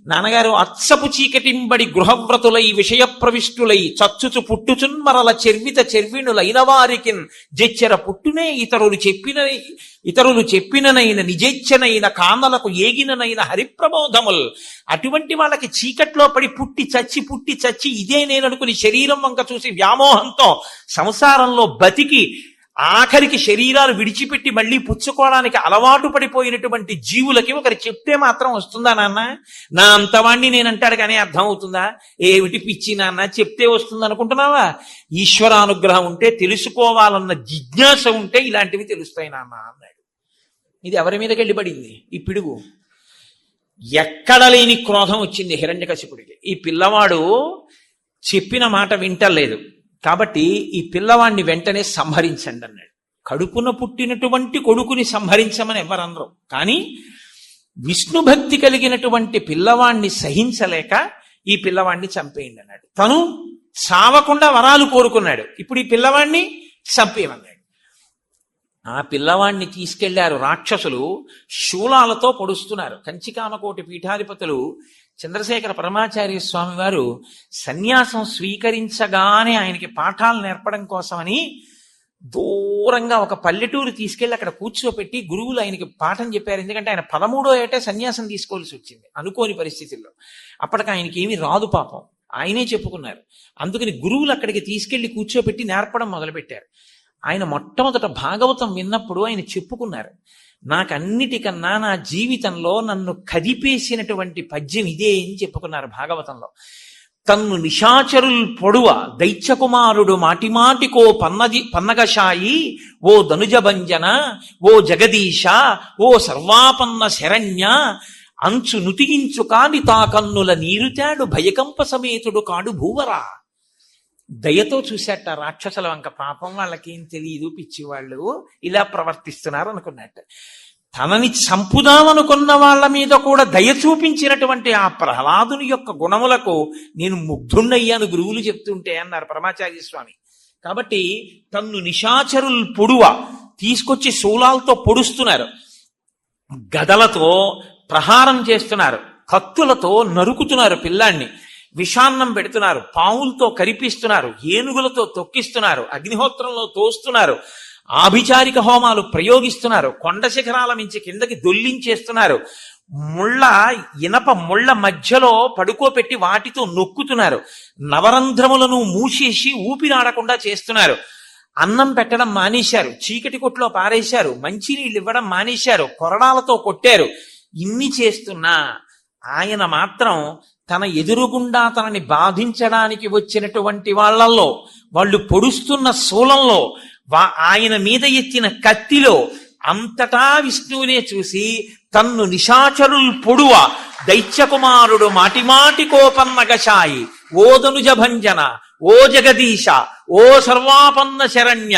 నాన్నగారు, అత్సపు చీకటింబడి గృహవ్రతులై విషయ ప్రవిష్టులై చచ్చుచు పుట్టుచున్మరల చెర్విత చెర్విణులైన వారికి జెచ్చెర పుట్టునే ఇతరులు చెప్పిననైన నిజేచ్ఛనైన కానలకు ఏగిననైన హరిప్రబోధముల్. అటువంటి వాళ్ళకి చీకట్లో పడి పుట్టి చచ్చి ఇదే నేననుకుని శరీరం వంక చూసి వ్యామోహంతో సంసారంలో బతికి ఆఖరికి శరీరాలు విడిచిపెట్టి మళ్ళీ పుచ్చుకోవడానికి అలవాటు పడిపోయినటువంటి జీవులకి ఒకరు చెప్తే మాత్రం వస్తుందా నాన్న? నా అంతవాణ్ణి నేనంటాడు కానీ అర్థం అవుతుందా? ఏమిటి పిచ్చి నాన్న, చెప్తే వస్తుంది అనుకుంటున్నావా? ఈశ్వరానుగ్రహం ఉంటే, తెలుసుకోవాలన్న జిజ్ఞాస ఉంటే ఇలాంటివి తెలుస్తాయి నాన్న అన్నాడు. ఇది ఎవరి మీదకి వెళ్ళి పడింది ఈ పిడుగు? ఎక్కడ లేని క్రోధం వచ్చింది హిరణ్యకశిపుడికి. ఈ పిల్లవాడు చెప్పిన మాట వింటలేదు కాబట్టి ఈ పిల్లవాడిని వెంటనే సంహరించండి అన్నాడు. కడుపున పుట్టినటువంటి కొడుకుని సంహరించమని ఎవరనరు, కానీ విష్ణు భక్తి కలిగినటువంటి పిల్లవాణ్ణి సహించలేక ఈ పిల్లవాణ్ణి చంపేయండి అన్నాడు. తను చావకుండా వరాలు కోరుకున్నాడు, ఇప్పుడు ఈ పిల్లవాణ్ణి చంపేయమన్నాడు. ఆ పిల్లవాడిని తీసుకెళ్లారు రాక్షసులు, శూలాలతో పొడుస్తున్నారు. కంచికామకోటి పీఠాధిపతులు చంద్రశేఖర పరమాచార్య స్వామి వారు సన్యాసం స్వీకరించగానే ఆయనకి పాఠాలు నేర్పడం కోసమని దూరంగా ఒక పల్లెటూరు తీసుకెళ్లి అక్కడ కూర్చోపెట్టి గురువులు ఆయనకి పాఠం చెప్పారు. ఎందుకంటే ఆయన 13వ ఏటే సన్యాసం తీసుకోవాల్సి వచ్చింది అనుకోని పరిస్థితుల్లో. అప్పటికి ఆయనకి ఏమీ రాదు పాపం, ఆయనే చెప్పుకున్నారు. అందుకని గురువులు అక్కడికి తీసుకెళ్లి కూర్చోపెట్టి నేర్పడం మొదలుపెట్టారు. ఆయన మొట్టమొదట భాగవతం విన్నప్పుడు ఆయన చెప్పుకున్నారు, నాకన్నిటికన్నా నా జీవితంలో నన్ను కదిపేసినటువంటి పద్యం ఇదే అని చెప్పుకున్నారు భాగవతంలో. తన్ను నిశాచరుల్ పొడువ దైత్యకుమారుడు మాటిమాటికో పన్నగశాయి, ఓ ధనుజభంజన, ఓ జగదీశ, ఓ సర్వాపన్న శరణ్య, అంచు నుతిగించు కాని తా కన్నుల నీరుతాడు భయకంప సమేతుడు కాడు భూవరా. దయతో చూశాట రాక్షసుల వంక. పాపం వాళ్ళకేం తెలియదు, పిచ్చివాళ్ళు ఇలా ప్రవర్తిస్తున్నారు అనుకున్నట్టు. తనని చంపుదామనుకున్న వాళ్ళ మీద కూడా దయ చూపించినటువంటి ఆ ప్రహ్లాదుని యొక్క గుణములకు నేను ముగ్ధుణ్ణయ్యాను గురువులు చెప్తుంటే అన్నారు పరమాచార్య స్వామి. కాబట్టి తన్ను నిశాచరుల్ పొడువ తీసుకొచ్చి శూలాలతో పొడుస్తున్నారు, గదలతో ప్రహారం చేస్తున్నారు, కత్తులతో నరుకుతున్నారు పిల్లాన్ని, విషాన్నం పెడుతున్నారు, పావులతో కరిపిస్తున్నారు, ఏనుగులతో తొక్కిస్తున్నారు, అగ్నిహోత్రంలో తోస్తున్నారు, ఆభిచారిక హోమాలు ప్రయోగిస్తున్నారు, కొండ శిఖరాల మించి కిందకి దొల్లించేస్తున్నారు, ఇనప ముళ్ళ మధ్యలో పడుకోపెట్టి వాటితో నొక్కుతున్నారు, నవరంధ్రములను మూసేసి ఊపిరాడకుండా చేస్తున్నారు, అన్నం పెట్టడం మానేశారు, చీకటి కొట్లో పారేశారు, మంచినీళ్ళు ఇవ్వడం మానేశారు, కొరడాలతో కొట్టారు. ఇన్ని చేస్తున్నా ఆయన మాత్రం తన ఎదురుగుండా తనని బాధించడానికి వచ్చినటువంటి వాళ్ళల్లో, వాళ్ళు పొడుస్తున్న శూలంలో, ఆయన మీద ఎత్తిన కత్తిలో అంతటా విష్ణువునే చూసి తన్ను నిశాచరుల్ పొడువ దైత్యకుమారుడు మాటిమాటికోపన్నగశాయి, ఓ ధనుజభంజన, ఓ జగదీశ, ఓ సర్వాపన్న శరణ్య,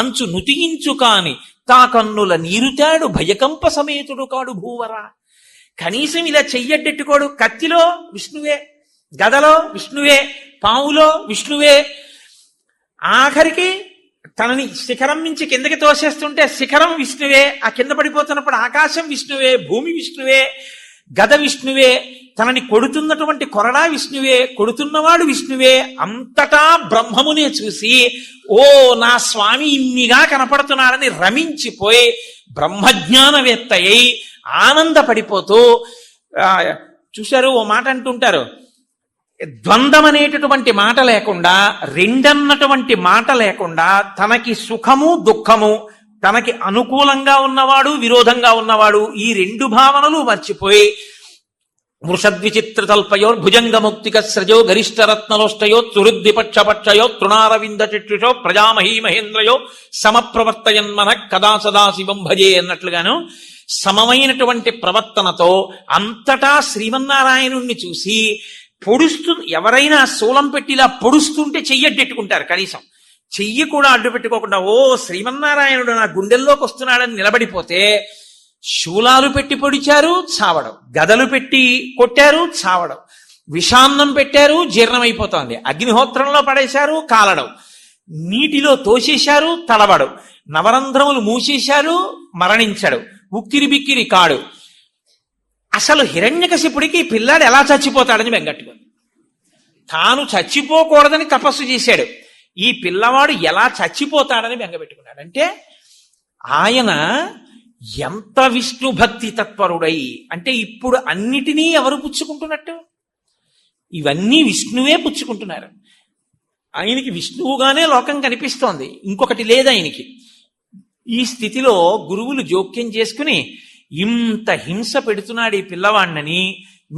అంచు నుతియించు కాని తా కన్నుల నీరుతాడు భయకంప సమేతుడు కాడు భూవరా. కనీసం ఇలా చెయ్యడ్డెట్టుకోడు. కత్తిలో విష్ణువే, గదలో విష్ణువే, పావులో విష్ణువే, ఆఖరికి తనని శిఖరం నుంచి కిందకి తోసేస్తుంటే శిఖరం విష్ణువే, ఆ కింద పడిపోతున్నప్పుడు ఆకాశం విష్ణువే, భూమి విష్ణువే, గద విష్ణువే, తనని కొడుతున్నటువంటి కొరడా విష్ణువే, కొడుతున్నవాడు విష్ణువే, అంతటా బ్రహ్మమునే చూసి ఓ నా స్వామి ఇన్నిగా కనపడుతున్నారని రమించిపోయి బ్రహ్మజ్ఞానవేత్త అయి ఆనందపడిపోతూ చూశారు. ఓ మాట అంటుంటారు, ద్వంద్వం అనేటటువంటి మాట లేకుండా, రెండన్నటువంటి మాట లేకుండా, తనకి సుఖము దుఃఖము, తనకి అనుకూలంగా ఉన్నవాడు విరోధంగా ఉన్నవాడు, ఈ రెండు భావనలు మర్చిపోయి వృషద్విచిత్ర తల్పయో భుజంగముక్తిక స్రజో గరిష్టరత్నలోష్టయో తురుద్దిపక్షపక్షయో తృణారవింద చిక్షుషో ప్రజామహీ మహేంద్రయో సమప్రవర్తయన్మన కదా సదాశివం భజే అన్నట్లుగాను సమమైనటువంటి ప్రవర్తనతో అంతటా శ్రీమన్నారాయణుణ్ణి చూసి ఎవరైనా శూలం పెట్టి ఇలా పొడుస్తుంటే చెయ్యడ్డెట్టుకుంటారు. కనీసం చెయ్యి కూడా అడ్డు పెట్టుకోకుండా ఓ శ్రీమన్నారాయణుడు నా గుండెల్లోకి వస్తున్నాడని నిలబడిపోతే, శూలాలు పెట్టి పొడిచారు చావడం, గదలు పెట్టి కొట్టారు చావడం, విషాన్నం పెట్టారు జీర్ణమైపోతోంది, అగ్నిహోత్రంలో పడేశారు కాలడం, నీటిలో తోసేశారు తడబడం, నవరంధ్రములు మూసేశారు మరణించడు, ఉక్కిరి బిక్కిరి కాడు. అసలు హిరణ్యకశిపుడికి పిల్లాడు ఎలా చచ్చిపోతాడని బెంగట్టుకుంది. తాను చచ్చిపోకూడదని తపస్సు చేశాడు, ఈ పిల్లవాడు ఎలా చచ్చిపోతాడని బెంగపెట్టుకున్నాడు. అంటే ఆయన ఎంత విష్ణు భక్తి తత్పరుడై, అంటే ఇప్పుడు అన్నిటినీ ఎవరు పుచ్చుకుంటున్నట్టు? ఇవన్నీ విష్ణువే పుచ్చుకుంటున్నారు. ఆయనకి విష్ణువుగానే లోకం కనిపిస్తోంది, ఇంకొకటి లేదు ఆయనకి. ఈ స్థితిలో గురువులు జోక్యం చేసుకుని ఇంత హింస పెడుతున్నాడు ఈ పిల్లవాడినని,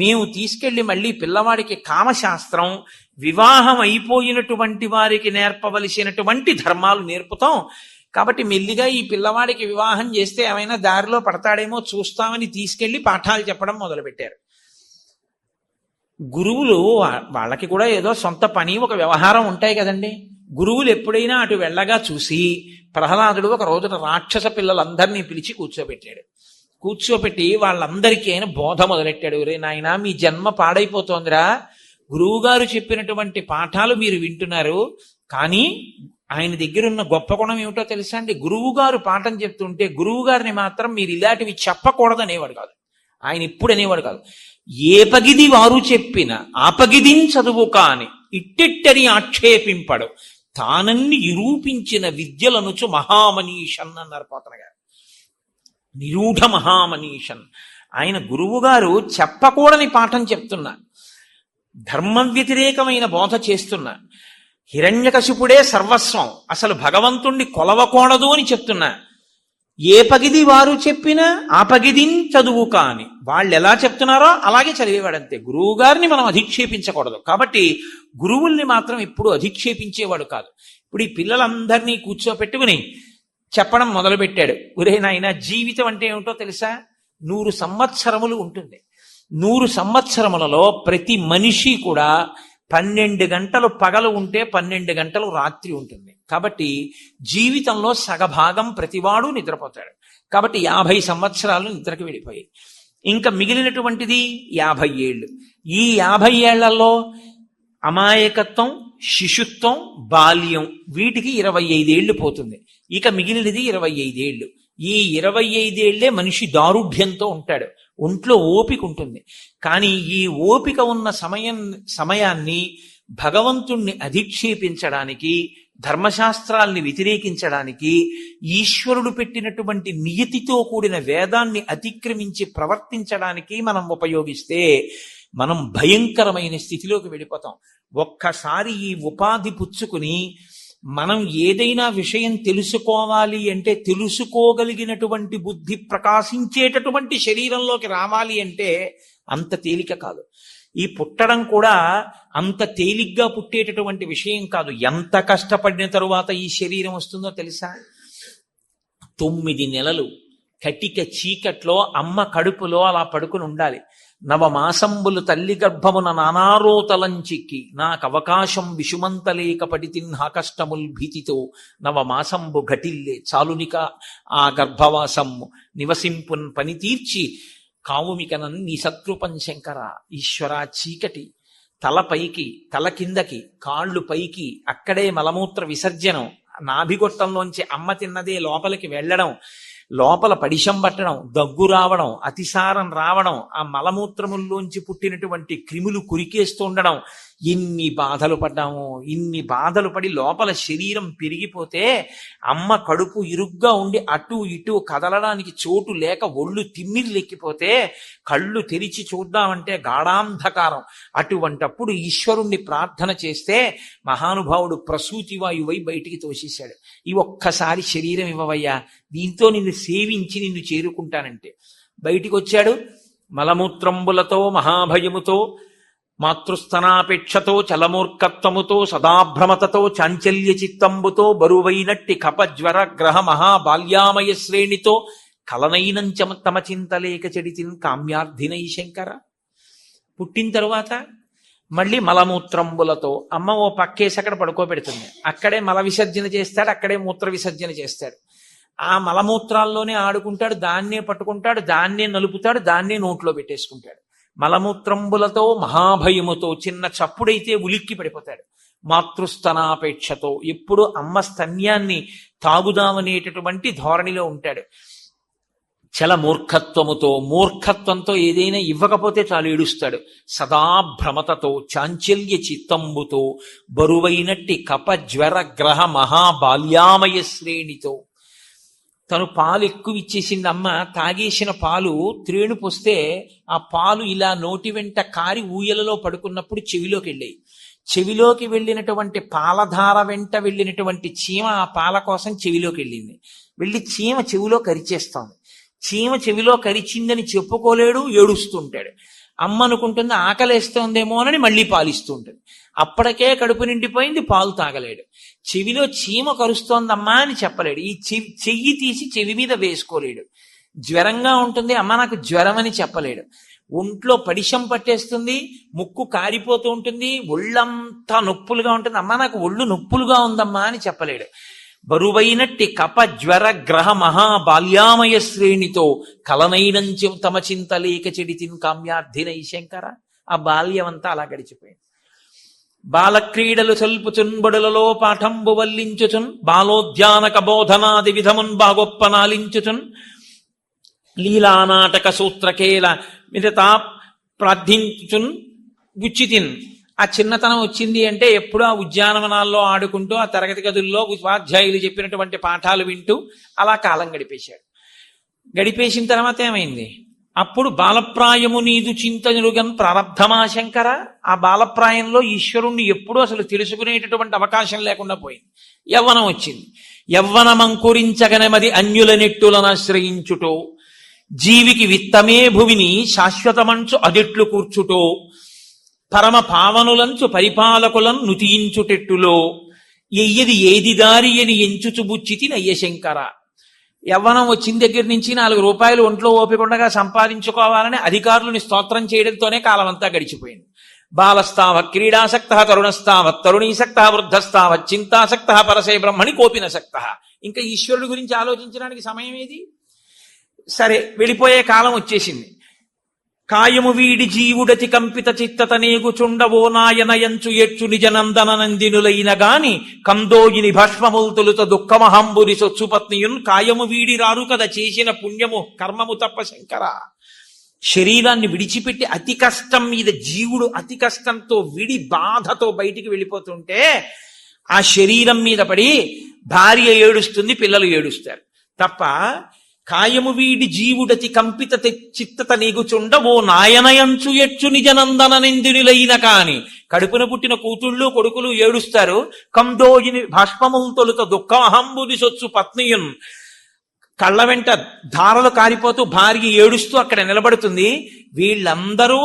మేము తీసుకెళ్లి మళ్ళీ పిల్లవాడికి కామశాస్త్రం, వివాహం అయిపోయినటువంటి వారికి నేర్పవలసినటువంటి ధర్మాలు నేర్పుతాం, కాబట్టి మెల్లిగా ఈ పిల్లవాడికి వివాహం చేస్తే ఏమైనా దారిలో పడతాడేమో చూస్తామని తీసుకెళ్లి పాఠాలు చెప్పడం మొదలుపెట్టారు. గురువులు వాళ్ళకి కూడా ఏదో సొంత పని, ఒక వ్యవహారం ఉంటాయి కదండి. గురువులు ఎప్పుడైనా అటు వెళ్ళగా చూసి ప్రహ్లాదుడు ఒక రోజున రాక్షస పిల్లలందరినీ పిలిచి కూర్చోబెట్టాడు. కూర్చోబెట్టి వాళ్ళందరికీ ఆయన బోధ మొదలెట్టాడు. రే నాయనా, మీ జన్మ పాడైపోతోందిరా, గురువుగారు చెప్పినటువంటి పాఠాలు మీరు వింటున్నారు, కానీ ఆయన దగ్గర ఉన్న గొప్ప గుణం ఏమిటో తెలుసా అండి? గురువు గారు పాఠం చెప్తుంటే గురువు గారిని మాత్రం మీరు ఇలాంటివి చెప్పకూడదు అనేవాడు కాదు. ఆయన ఇప్పుడు అనేవాడు కాదు. ఏ పగిది వారు చెప్పిన ఆపగిదిన్ చదువు కాని ఇట్టిట్టని ఆక్షేపింపడు తానన్ని నిరూపించిన విద్యలనుచు మహామనీషన్ అన్నారు పోతన గారు. నిరూఢ మహామనీషన్. ఆయన గురువు గారు చెప్పకూడని పాఠం చెప్తున్నా, ధర్మ వ్యతిరేకమైన బోధ చేస్తున్నా, హిరణ్యకశిపుడే సర్వస్వం, అసలు భగవంతుణ్ణి కొలవకూడదు అని చెప్తున్నా. ఏ పగిది వారు చెప్పినా ఆ పగిదిని చదువు కాని వాళ్ళు ఎలా చెప్తున్నారో అలాగే చదివేవాడంతే. గురువు గారిని మనం అధిక్షేపించకూడదు. కాబట్టి గురువుల్ని మాత్రం ఎప్పుడు అధిక్షేపించేవాడు కాదు. ఇప్పుడు ఈ పిల్లలందరినీ కూర్చోపెట్టుకుని చెప్పడం మొదలుపెట్టాడు. ఒరే నాయన, జీవితం అంటే ఏమిటో తెలుసా? 100 సంవత్సరములు ఉంటుంది. 100 సంవత్సరములలో ప్రతి మనిషి కూడా 12 గంటలు పగలు ఉంటే 12 గంటలు రాత్రి ఉంటుంది. కాబట్టి జీవితంలో సగభాగం ప్రతివాడు నిద్రపోతాడు. కాబట్టి 50 సంవత్సరాలు నిద్రకి వెళ్ళిపోయాయి. ఇంకా మిగిలినటువంటిది 50 ఏళ్ళు. ఈ 50 ఏళ్లలో అమాయకత్వం, శిశుత్వం, బాల్యం, వీటికి 25 ఏళ్లు పోతుంది. ఇక మిగిలినది 25 ఏళ్లు. ఈ 25 ఏళ్లే మనిషి దారుఢ్యంతో ఉంటాడు. ఒంట్లో ఓపిక ఉంటుంది. కానీ ఈ ఓపిక ఉన్న సమయాన్ని భగవంతుణ్ణి అధిక్షేపించడానికి, ధర్మశాస్త్రాల్ని వ్యతిరేకించడానికి, ఈశ్వరుడు పెట్టినటువంటి నియతితో కూడిన వేదాన్ని అతిక్రమించి ప్రవర్తించడానికి మనం ఉపయోగిస్తే మనం భయంకరమైన స్థితిలోకి వెళ్ళిపోతాం. ఒక్కసారి ఈ ఉపాధి పుచ్చుకుని మనం ఏదైనా విషయం తెలుసుకోవాలి అంటే తెలుసుకోగలిగినటువంటి బుద్ధి ప్రకాశించేటటువంటి శరీరంలోకి రావాలి అంటే అంత తేలిక కాదు. ఈ పుట్టడం కూడా అంత తేలిగ్గా పుట్టేటటువంటి విషయం కాదు. ఎంత కష్టపడిన తరువాత ఈ శరీరం వస్తుందో తెలుసా? 9 నెలలు కటిక చీకట్లో అమ్మ కడుపులో అలా పడుకుని ఉండాలి. 9 మాసంబులు తల్లి గర్భమున నానారోతలంచిక్కి నాకు అవకాశం విషుమంతలేక పడితిన్ కష్టముల్ భీతితో 9 మాసంబు ఘటిల్లే చాలునిక ఆ గర్భవాసము నివసింపున్ పని తీర్చి కావుమికనన్ నీ సత్కృపం శంకర. ఈశ్వర, చీకటి, తల పైకి తల కిందకి, కాళ్ళు పైకి, అక్కడే మలమూత్ర విసర్జనం, నాభిగొట్టంలోంచి అమ్మ తిన్నదే లోపలికి వెళ్ళడం, లోపల పడిశం పట్టడం, దగ్గు రావడం, అతిసారం రావడం, ఆ మలమూత్రముల్లోంచి పుట్టినటువంటి క్రిములు కురికేస్తూ ఉండడం. ఇన్ని బాధలు పడ్డాము. ఇన్ని బాధలు పడి లోపల శరీరం పెరిగిపోతే అమ్మ కడుపు ఇరుగ్గా ఉండి అటు ఇటు కదలడానికి చోటు లేక ఒళ్ళు తిమ్మిర్లెక్కిపోతే కళ్ళు తెరిచి చూద్దామంటే గాఢాంధకారం. అటువంటప్పుడు ఈశ్వరుణ్ణి ప్రార్థన చేస్తే మహానుభావుడు ప్రసూతి వాయువై బయటికి తోసేశాడు. ఈ ఒక్కసారి శరీరం ఇవ్వవయ్యా, దీంతో నిన్ను సేవించి నిన్ను చేరుకుంటానంటే బయటికి వచ్చాడు. మలమూత్రంబులతో మహాభయముతో మాతృస్తనాపేక్షతో చలమూర్ఖత్వముతో సదాభ్రమతతో చాంచల్య చిత్తంబుతో బరువైనట్టి కపజ్వర గ్రహ మహాబాల్యామయ శ్రేణితో కలనైనంచ తమ చింతలేక చెడితిన్ కామ్యార్థినై శంకర. పుట్టిన తరువాత మళ్ళీ మలమూత్రంబులతో అమ్మ ఓ పక్కేసి అక్కడ పడుకోబెడుతుంది. అక్కడే మల విసర్జన చేస్తాడు, అక్కడే మూత్ర విసర్జన చేస్తాడు. ఆ మలమూత్రాల్లోనే ఆడుకుంటాడు, దాన్నే పట్టుకుంటాడు, దాన్నే నలుపుతాడు, దాన్నే నోట్లో పెట్టేసుకుంటాడు. మలమూత్రంబులతో మహాభయముతో చిన్న చప్పుడైతే ఉలిక్కి పడిపోతాడు. మాతృస్తనాపేక్షతో ఎప్పుడు అమ్మ స్తన్యాన్ని తాగుదామనేటటువంటి ధోరణిలో ఉంటాడు. చల మూర్ఖత్వముతో, మూర్ఖత్వంతో ఏదైనా ఇవ్వకపోతే చాలు ఏడుస్తాడు. సదాభ్రమతతో చాంచల్య చిత్తంబుతో బరువైనట్టి కపజ్వర గ్రహ మహాబాల్యామయ శ్రేణితో. తను పాలు ఎక్కువ ఇచ్చేసింది అమ్మ. తాగేసిన పాలు త్రేణు పోస్తే ఆ పాలు ఇలా నోటి వెంట కారి ఊయలలో పడుకున్నప్పుడు చెవిలోకి వెళ్ళాయి. చెవిలోకి వెళ్ళినటువంటి పాలధార వెంట వెళ్ళినటువంటి చీమ ఆ పాల కోసం చెవిలోకి వెళ్ళింది. వెళ్ళి చీమ చెవిలో కరిచేస్తోంది. చీమ చెవిలో కరిచిందని చెప్పుకోలేడు, ఏడుస్తుంటాడు. అమ్మ అనుకుంటుంది ఆకలేస్తోందేమో అని మళ్ళీ పాలిస్తూ ఉంటుంది. అప్పటికే కడుపు నిండిపోయింది, పాలు తాగలేడు. చెవిలో చీమ కరుస్తోందమ్మా అని చెప్పలేడు. ఈ చెయ్యి తీసి చెవి మీద వేసుకోలేడు. జ్వరంగా ఉంటుంది, అమ్మ నాకు జ్వరం అని చెప్పలేడు. ఒంట్లో పడిశం పట్టేస్తుంది, ముక్కు కారిపోతూ ఉంటుంది, ఒళ్ళంతా నొప్పులుగా ఉంటుంది, అమ్మ నాకు ఒళ్ళు నొప్పులుగా ఉందమ్మా అని చెప్పలేడు. బరువైనట్టి కప జ్వర గ్రహ మహాబాల్యామయ శ్రేణితో కలనైనంచి తమ చింతలేక చెడితిన్ కామ్యార్థినై శంకర. ఆ బాల్యం అంతా అలా గడిచిపోయింది. బాలక్రీడలు సల్పుచున్ బడులలో పాఠంబు వల్లించుచున్ బాలోద్యానక బోధనాది విధమున్ బాగొప్పనాలించుచున్ లీలానాటక సూత్రకేల మిగతా ప్రార్థించుచున్ గుచ్చితిన్. ఆ చిన్నతనం వచ్చింది అంటే ఎప్పుడూ ఆ ఉద్యానవనాల్లో ఆడుకుంటూ ఆ తరగతి గదుల్లో ఉపాధ్యాయులు చెప్పినటువంటి పాఠాలు వింటూ అలా కాలం గడిపేశాడు. గడిపేసిన తర్వాత ఏమైంది? అప్పుడు బాలప్రాయము నీదు చింతనుగన్ ప్రారంధమా శంకర. ఆ బాలప్రాయంలో ఈశ్వరుణ్ణి ఎప్పుడూ అసలు తెలుసుకునేటటువంటి అవకాశం లేకుండా పోయింది. యవ్వనం వచ్చింది. యవ్వనమంకురించగనమది అన్యుల నెట్టులను ఆశ్రయించుటో జీవికి విత్తమే భువిని శాశ్వతమంచు అదిట్లు కూర్చుటో పరమ పావనులంచు పరిపాలకులను నుతియించుటెట్టులో ఎయ్యది ఏది దారి అని ఎంచుచుబుచ్చితి నయ్యశంకర. యవ్వనం వచ్చిన దగ్గర నుంచి 4 రూపాయలు ఒంట్లో ఓపికండగా సంపాదించుకోవాలని అధికారులని స్తోత్రం చేయడంతోనే కాలమంతా గడిచిపోయింది. బాలస్తావత్ క్రీడాసక్త తరుణస్తావత్ తరుణీసక్త వృద్ధస్తావత్ చింతాసక్త పరసే బ్రహ్మణి కోపినసక్త. ఇంకా ఈశ్వరుడి గురించి ఆలోచించడానికి సమయం ఏది? సరే, వెళ్ళిపోయే కాలం వచ్చేసింది. కాయము వీడి జీవుడతి కంపిత చిత్తతనేగుచుండవో నాయనయంచు ఎచ్చు నిజనందన నందినులైన గాని కందోయిని భస్మముల్ తొలుత దుఃఖమహంబురి సొచ్చుపత్నియున్ కాయము వీడి రారు కదా చేసిన పుణ్యము కర్మము తప్ప శంకర. శరీరాన్ని విడిచిపెట్టి అతి కష్టం మీద జీవుడు అతి కష్టంతో విడి బాధతో బయటికి వెళ్ళిపోతుంటే ఆ శరీరం మీద పడి భార్య ఏడుస్తుంది, పిల్లలు ఏడుస్తారు తప్ప కాయము వీడి జీవుడతి కంపిత చిత్తత నీగుచుండ ఓ నాయనయంచు ఎచ్చు నిజనందన నిందినులైన కాని కడుపున పుట్టిన కూతుళ్ళు కొడుకులు ఏడుస్తారు. కందోయిని భాష్పముల్ తొలుత దుఃఖమహంబుని సొచ్చు పత్నియున్ కళ్ళ వెంట ధారలు కారిపోతూ భార్య ఏడుస్తూ అక్కడ నిలబడుతుంది. వీళ్ళందరూ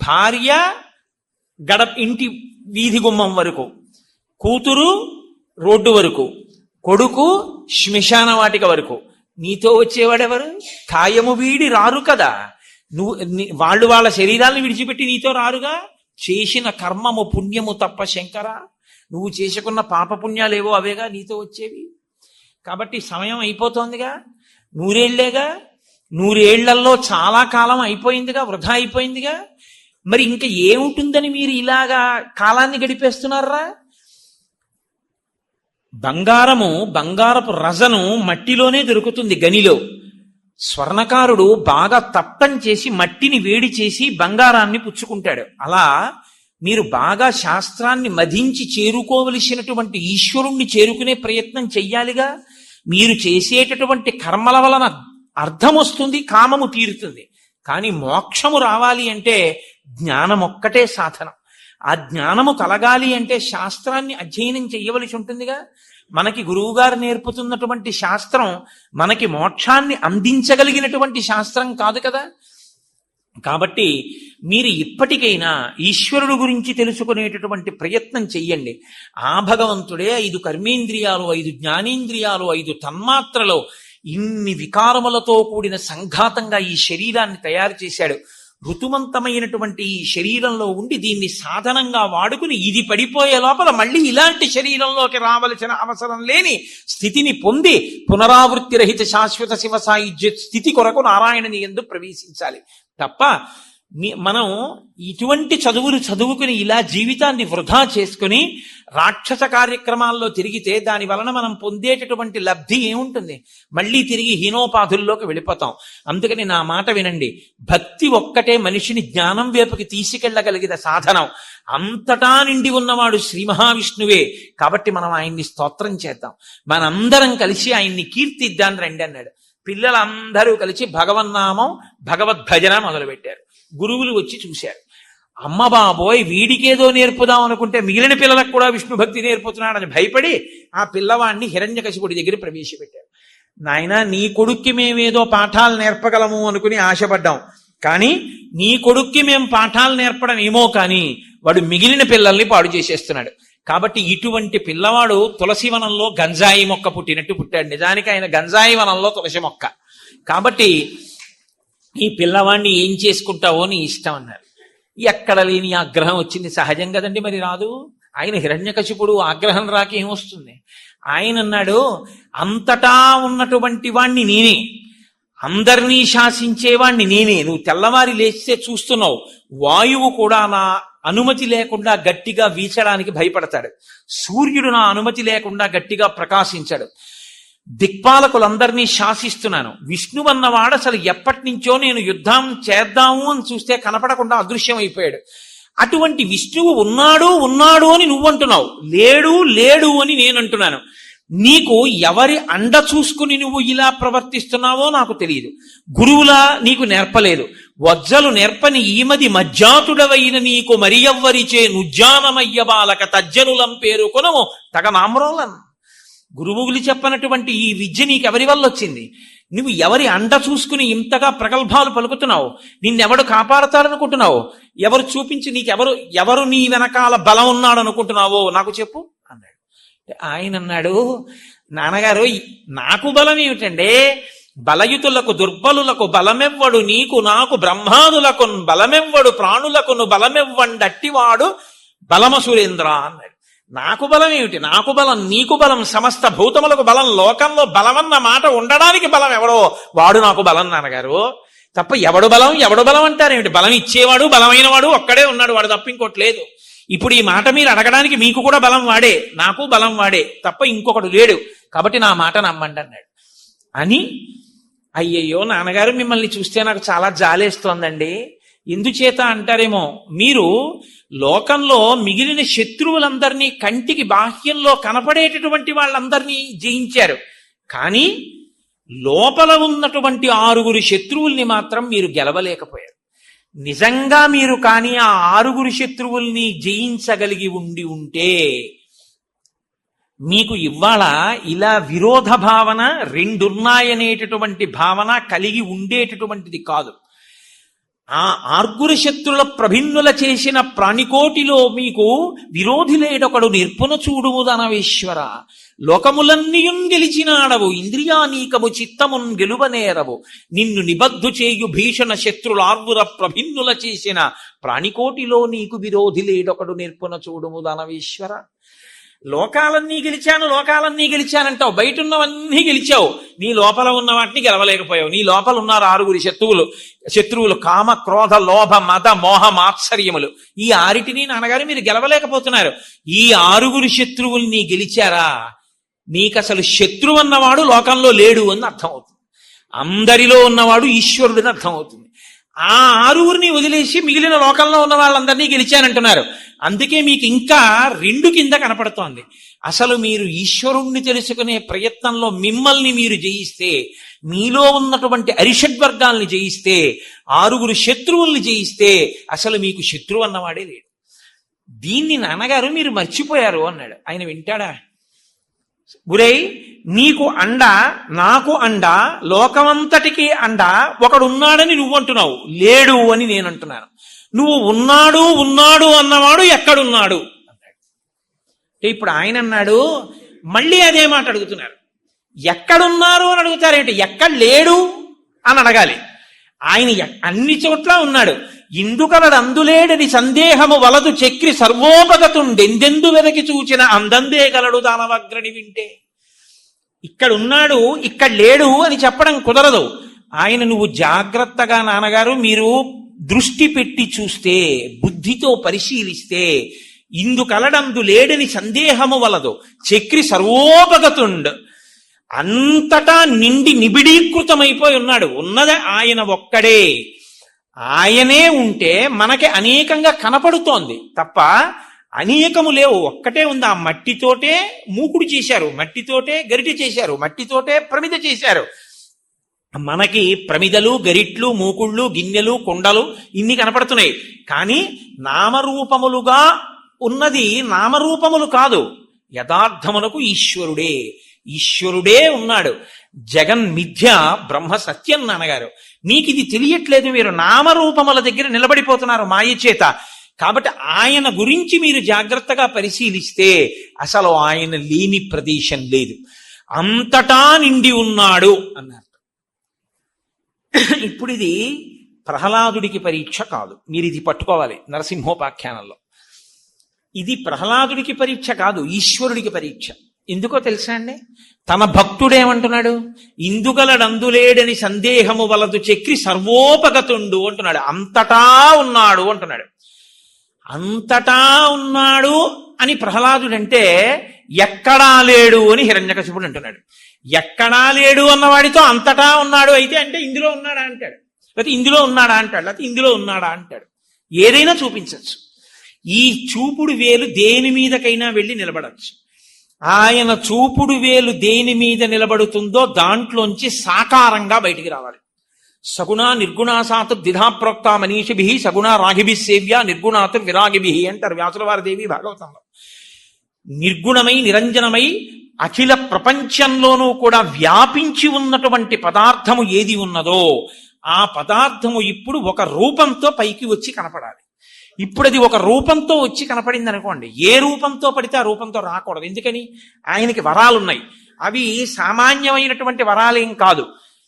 భార్య ఇంటి వీధి గుమ్మం వరకు, కూతురు రోడ్డు వరకు, కొడుకు శ్మశాన వాటిక వరకు. నీతో వచ్చేవాడెవరు? కాయము వీడి రారు కదా. వాళ్ళు వాళ్ళ శరీరాలను విడిచిపెట్టి నీతో రారుగా. చేసిన కర్మము పుణ్యము తప్ప శంకర. నువ్వు చేసుకున్న పాపపుణ్యాలేవో అవేగా నీతో వచ్చేవి. కాబట్టి సమయం అయిపోతోందిగా, 100 ఏళ్లేగా. 100 ఏళ్లలో చాలా కాలం అయిపోయిందిగా, వృధా అయిపోయిందిగా. మరి ఇంకా ఏముంటుందని మీరు ఇలాగా కాలాన్ని గడిపేస్తున్నారా? బంగారపు రజను మట్టిలోనే దొరుకుతుంది, గనిలో. స్వర్ణకారుడు బాగా తప్పం చేసి మట్టిని వేడి చేసి బంగారాన్ని పుచ్చుకుంటాడు. అలా మీరు బాగా శాస్త్రాన్ని మధించి చేరుకోవలసినటువంటి ఈశ్వరుణ్ణి చేరుకునే ప్రయత్నం చెయ్యాలిగా. మీరు చేసేటటువంటి కర్మల వలన అర్థం వస్తుంది, కామము తీరుతుంది. కానీ మోక్షము రావాలి అంటే జ్ఞానం ఒక్కటే సాధనం. ఆ జ్ఞానము కలగాలి అంటే శాస్త్రాన్ని అధ్యయనం చెయ్యవలసి ఉంటుందిగా. మనకి గురువుగారు నేర్పుతున్నటువంటి శాస్త్రం మనకి మోక్షాన్ని అందించగలిగినటువంటి శాస్త్రం కాదు కదా. కాబట్టి మీరు ఇప్పటికైనా ఈశ్వరుడు గురించి తెలుసుకునేటటువంటి ప్రయత్నం చెయ్యండి. ఆ భగవంతుడే 5 కర్మేంద్రియాలు, 5 జ్ఞానేంద్రియాలు, 5 తన్మాత్రలో ఇన్ని వికారములతో కూడిన సంఘాతంగా ఈ శరీరాన్ని తయారు చేశాడు. ఋతువంతమైనటువంటి ఈ శరీరంలో ఉండి దీన్ని సాధనంగా వాడుకుని ఇది పడిపోయే లోపల మళ్ళీ ఇలాంటి శరీరంలోకి రావలసిన అవసరం లేని స్థితిని పొంది పునరావృత్తి రహిత శాశ్వత శివ సాయుధ్య స్థితి కొరకు నారాయణని యందు ప్రవేశించాలి తప్ప మనం ఇటువంటి చదువులు చదువుకుని ఇలా జీవితాన్ని వృధా చేసుకుని రాక్షస కార్యక్రమాల్లో తిరిగితే దాని వలన మనం పొందేటటువంటి లబ్ధి ఏముంటుంది? మళ్ళీ తిరిగి హీనోపాధుల్లోకి వెళ్ళిపోతాం. అందుకని నా మాట వినండి. భక్తి ఒక్కటే మనిషిని జ్ఞానం వైపుకి తీసుకెళ్లగలిగిన సాధనం. అంతటా నిండి ఉన్నవాడు శ్రీ మహావిష్ణువే. కాబట్టి మనం ఆయన్ని స్తోత్రం చేద్దాం. మనందరం కలిసి ఆయన్ని కీర్తిద్దాం రండి అన్నాడు. పిల్లలందరూ కలిసి భగవన్నామం భగవద్భజన మొదలుపెట్టారు. గురువులు వచ్చి చూశారు. అమ్మ బాబోయ్, వీడికేదో నేర్పుదాం అనుకుంటే మిగిలిన పిల్లలకు కూడా విష్ణు భక్తి నేర్పుతున్నాడని భయపడి ఆ పిల్లవాడిని హిరణ్యకశిపుడి దగ్గర ప్రవేశపెట్టారు. నాయనా, నీ కొడుక్కి మేమేదో పాఠాలు నేర్పగలము అనుకుని ఆశపడ్డాం, కానీ నీ కొడుక్కి మేము పాఠాలు నేర్పడం ఏమో కానీ వాడు మిగిలిన పిల్లల్ని పాడు చేసేస్తున్నాడు. కాబట్టి ఇటువంటి పిల్లవాడు తులసివనంలో గంజాయి మొక్క పుట్టినట్టు పుట్టాడు. నిజానికి ఆయన గంజాయి వనంలో తులసి మొక్క. కాబట్టి ఈ పిల్లవాడిని ఏం చేసుకుంటావో నీ ఇష్టం అన్నారు. ఎక్కడ లేని ఆగ్రహం వచ్చింది. సహజం కదండి, మరి రాదు. ఆయన హిరణ్యకశిపుడు, ఆగ్రహం రాక ఏమొస్తుంది? ఆయన అన్నాడు, అంతటా ఉన్నటువంటి వాణ్ణి నేనే, అందరినీ శాసించేవాణ్ణి నేనే. నువ్వు తెల్లవారి లేస్తే చూస్తున్నావు, వాయువు కూడా నా అనుమతి లేకుండా గట్టిగా వీచడానికి భయపడతాడు. సూర్యుడు నా అనుమతి లేకుండా గట్టిగా ప్రకాశించాడు. దిక్పాలకులందరినీ శాసిస్తున్నాను. విష్ణువు అన్నవాడు అసలు ఎప్పటి నుంచో నేను యుద్ధం చేద్దాము అని చూస్తే కనపడకుండా అదృశ్యం అయిపోయాడు. అటువంటి విష్ణువు ఉన్నాడు ఉన్నాడు అని నువ్వంటున్నావు, లేడు లేడు అని నేనంటున్నాను. నీకు ఎవరి అండ చూసుకుని నువ్వు ఇలా ప్రవర్తిస్తున్నావో నాకు తెలియదు. గురువులా నీకు నేర్పలేదు. వజ్జలు నేర్పని ఈమది మజ్జాతుడవైన నీకు మరి ఎవ్వరిచే నుజ్జానమయ్య బాలక తజ్జనులం పేరుకొనము తగ నామ్రోలన్. గురువులు చెప్పనటువంటి ఈ విద్య నీకెవరి వల్ల వచ్చింది? నువ్వు ఎవరి అండ చూసుకుని ఇంతగా ప్రగల్భాలు పలుకుతున్నావు? నిన్నెవడు కాపాడతాడనుకుంటున్నావు? ఎవరు చూపించి ఎవరు నీ వెనకాల బలం ఉన్నాడు అనుకుంటున్నావో నాకు చెప్పు అన్నాడు. ఆయన అన్నాడు, నాన్నగారు నాకు బలం ఏమిటండి? బలయుతులకు దుర్బలులకు బలమెవ్వడు, నీకు నాకు బ్రహ్మాదులకు బలమెవ్వడు, ప్రాణులకును బలమెవ్వండట్టివాడు బలమ సురేంద్ర అన్నాడు. నాకు బలం ఏమిటి? నాకు బలం, నీకు బలం, సమస్త భూతములకు బలం. లోకంలో బలమన్న మాట ఉండడానికి బలం ఎవడో వాడు నాకు బలం నాన్నగారు. తప్ప ఎవడు బలం అంటారేమిటి? బలం ఇచ్చేవాడు బలమైన వాడు ఒక్కడే ఉన్నాడు, వాడు తప్ప ఇంకోటి లేదు. ఇప్పుడు ఈ మాట మీరు అడగడానికి మీకు కూడా బలం వాడే, నాకు బలం వాడే, తప్ప ఇంకొకడు లేడు. కాబట్టి నా మాట నమ్మండి అన్నాడు. అని అయ్యయ్యో నాన్నగారు మిమ్మల్ని చూస్తే నాకు చాలా జాలేస్తోందండి. ఎందుచేత అంటారేమో, మీరు లోకంలో మిగిలిన శత్రువులందరినీ కంటికి బాహ్యంలో కనపడేటటువంటి వాళ్ళందరినీ జయించారు. కానీ లోపల ఉన్నటువంటి 6 శత్రువుల్ని మాత్రం మీరు గెలవలేకపోయారు. నిజంగా మీరు కానీ ఆ 6 శత్రువుల్ని జయించగలిగి ఉంటే మీకు ఇవాళ ఇలా విరోధ భావన రెండున్నాయనేటటువంటి భావన కలిగి ఉండేటటువంటిది కాదు. ఆ 6 శత్రుల ప్రభిన్నుల చేసిన ప్రాణికోటిలో మీకు విరోధి లేడొకడు నిర్పున చూడుము దానవేశ్వర. లోకములన్నీయున్ గెలిచినాడవు, ఇంద్రియానీకము చిత్తమున్ గెలువనేరవు. నిన్ను నిబద్ధు చేయు భీషణ శత్రులార్వుర ప్రభిన్నుల చేసిన ప్రాణికోటిలో నీకు విరోధి లేడొకడు నిర్పున చూడుము దానవేశ్వర. లోకాలన్నీ గెలిచానంటావు, బయట ఉన్నవన్నీ గెలిచావు, నీ లోపల ఉన్న వాటిని గెలవలేకపోయావు. నీ లోపల ఉన్నారు 6 శత్రువులు కామ క్రోధ లోభ మద మోహ మాత్సర్యములు. ఈ 6 నాన్నగారు మీరు గెలవలేకపోతున్నారు. ఈ 6 శత్రువుల్ని గెలిచారా? నీకసలు శత్రువు అన్నవాడు లోకంలో లేడు అని అర్థమవుతుంది. అందరిలో ఉన్నవాడు ఈశ్వరుడిని అర్థమవుతుంది. ఆ 6 వదిలేసి మిగిలిన లోకంలో ఉన్న వాళ్ళందరినీ గెలిచానంటున్నారు. అందుకే మీకు ఇంకా 2 కింద కనపడుతోంది. అసలు మీరు ఈశ్వరుణ్ణి తెలుసుకునే ప్రయత్నంలో మిమ్మల్ని మీరు జయిస్తే, మీలో ఉన్నటువంటి అరిషడ్వర్గాల్ని జయిస్తే, 6 శత్రువుల్ని జయిస్తే అసలు మీకు శత్రువు అన్నవాడే లేడు. దీన్ని నాన్నగారు మీరు మర్చిపోయారు అన్నాడు. ఆయన వింటాడా? గురై నీకు అండ, నాకు అండ, లోకమంతటికి అండ ఒకడున్నాడని నువ్వు అంటున్నావు, లేడు అని నేను అంటున్నాను. నువ్వు ఉన్నాడు అన్నవాడు ఎక్కడున్నాడు అన్నాడు. ఇప్పుడు ఆయన అన్నాడు, మళ్ళీ అదే మాట అడుగుతున్నారు. ఎక్కడున్నారు అని అడుగుతారేంటి? ఎక్కడ లేడు అని అడగాలి. ఆయన అన్ని చోట్ల ఉన్నాడు. ఇందుకలడు అందులేడని సందేహము వలదు చక్రి సర్వోపగతుండెందెందు వెనకి చూచిన అందందే గలడు దానవగ్రని వింటే. ఇక్కడున్నాడు ఇక్కడ లేడు అని చెప్పడం కుదరదు. ఆయన నువ్వు జాగ్రత్తగా నాన్నగారు మీరు దృష్టి పెట్టి చూస్తే, బుద్ధితో పరిశీలిస్తే, ఇందుకలడందు లేడని సందేహము వలదు చక్రి సర్వోపగతుండ్, అంతటా నిండి నిబిడీకృతమైపోయి ఉన్నాడు. ఉన్నది ఆయన ఒక్కడే. ఆయనే ఉంటే మనకి అనేకంగా కనపడుతోంది తప్ప అనేకము లేవు, ఒక్కటే ఉంది. ఆ మట్టితోటే మూకుడు చేశారు, మట్టితోటే గరిటె చేశారు, మట్టితోటే ప్రమిద చేశారు. మనకి ప్రమిదలు, గరిట్లు, మూకుళ్ళు, గిన్నెలు, కుండలు ఇన్ని కనపడుతున్నాయి. కానీ నామరూపములుగా ఉన్నది నామరూపములు కాదు, యథార్థమునకు ఈశ్వరుడే ఉన్నాడు. జగన్ మిథ్య, బ్రహ్మ సత్యం నాన్నగారు. మీకు ఇది తెలియట్లేదు. మీరు నామరూపముల దగ్గర నిలబడిపోతున్నారు మాయ చేత. కాబట్టి ఆయన గురించి మీరు జాగ్రత్తగా పరిశీలిస్తే అసలు ఆయన లేని ప్రదేశం లేదు, అంతటా నిండి ఉన్నాడు అన్నారు. ఇప్పుడు ఇది ప్రహ్లాదుడికి పరీక్ష కాదు, మీరు ఇది పట్టుకోవాలి నరసింహోపాఖ్యానంలో. ఇది ప్రహ్లాదుడికి పరీక్ష కాదు, ఈశ్వరుడికి పరీక్ష. ఎందుకో తెలుసా అండి? తన భక్తుడేమంటున్నాడు? ఇందుగలడందులేడని సందేహము వలదు చక్రి సర్వోపగతుండు అంటున్నాడు. అంతటా ఉన్నాడు అంటున్నాడు. అంతటా ఉన్నాడు అని ప్రహ్లాదుడంటే ఎక్కడా లేడు అని హిరణ్యకశిపుడు అంటున్నాడు. ఎక్కడా లేడు అన్నవాడితో అంతటా ఉన్నాడు అయితే అంటే ఇందులో ఉన్నాడా అంటాడు, లేకపోతే ఇందులో ఉన్నాడా అంటాడు, లేకపోతే ఇందులో ఉన్నాడా అంటాడు. ఏదైనా చూపించవచ్చు. ఈ చూపుడు వేలు దేని మీదకైనా వెళ్ళి నిలబడచ్చు. ఆయన చూపుడు వేలు దేని మీద నిలబడుతుందో దాంట్లోంచి సాకారంగా బయటికి రావాలి. సగుణ నిర్గుణాసాతు ద్విధా ప్రోక్త మనీషిభి సగుణ రాగిభి సేవ్య నిర్గుణాతు విరాగిభి అంటారు వ్యాసుల వారి దేవి భాగవతంలో. నిర్గుణమై నిరంజనమై అఖిల ప్రపంచంలోనూ కూడా వ్యాపించి ఉన్నటువంటి పదార్థము ఏది ఉన్నదో ఆ పదార్థము ఇప్పుడు ఒక రూపంతో పైకి వచ్చి కనపడాలి. ఇప్పుడు అది ఒక రూపంతో వచ్చి కనపడింది అనుకోండి, ఏ రూపంతో పడితే ఆ రూపంతో రాకూడదు. ఎందుకని? ఆయనకి వరాలున్నాయి. అవి సామాన్యమైనటువంటి వరాలేం కాదు.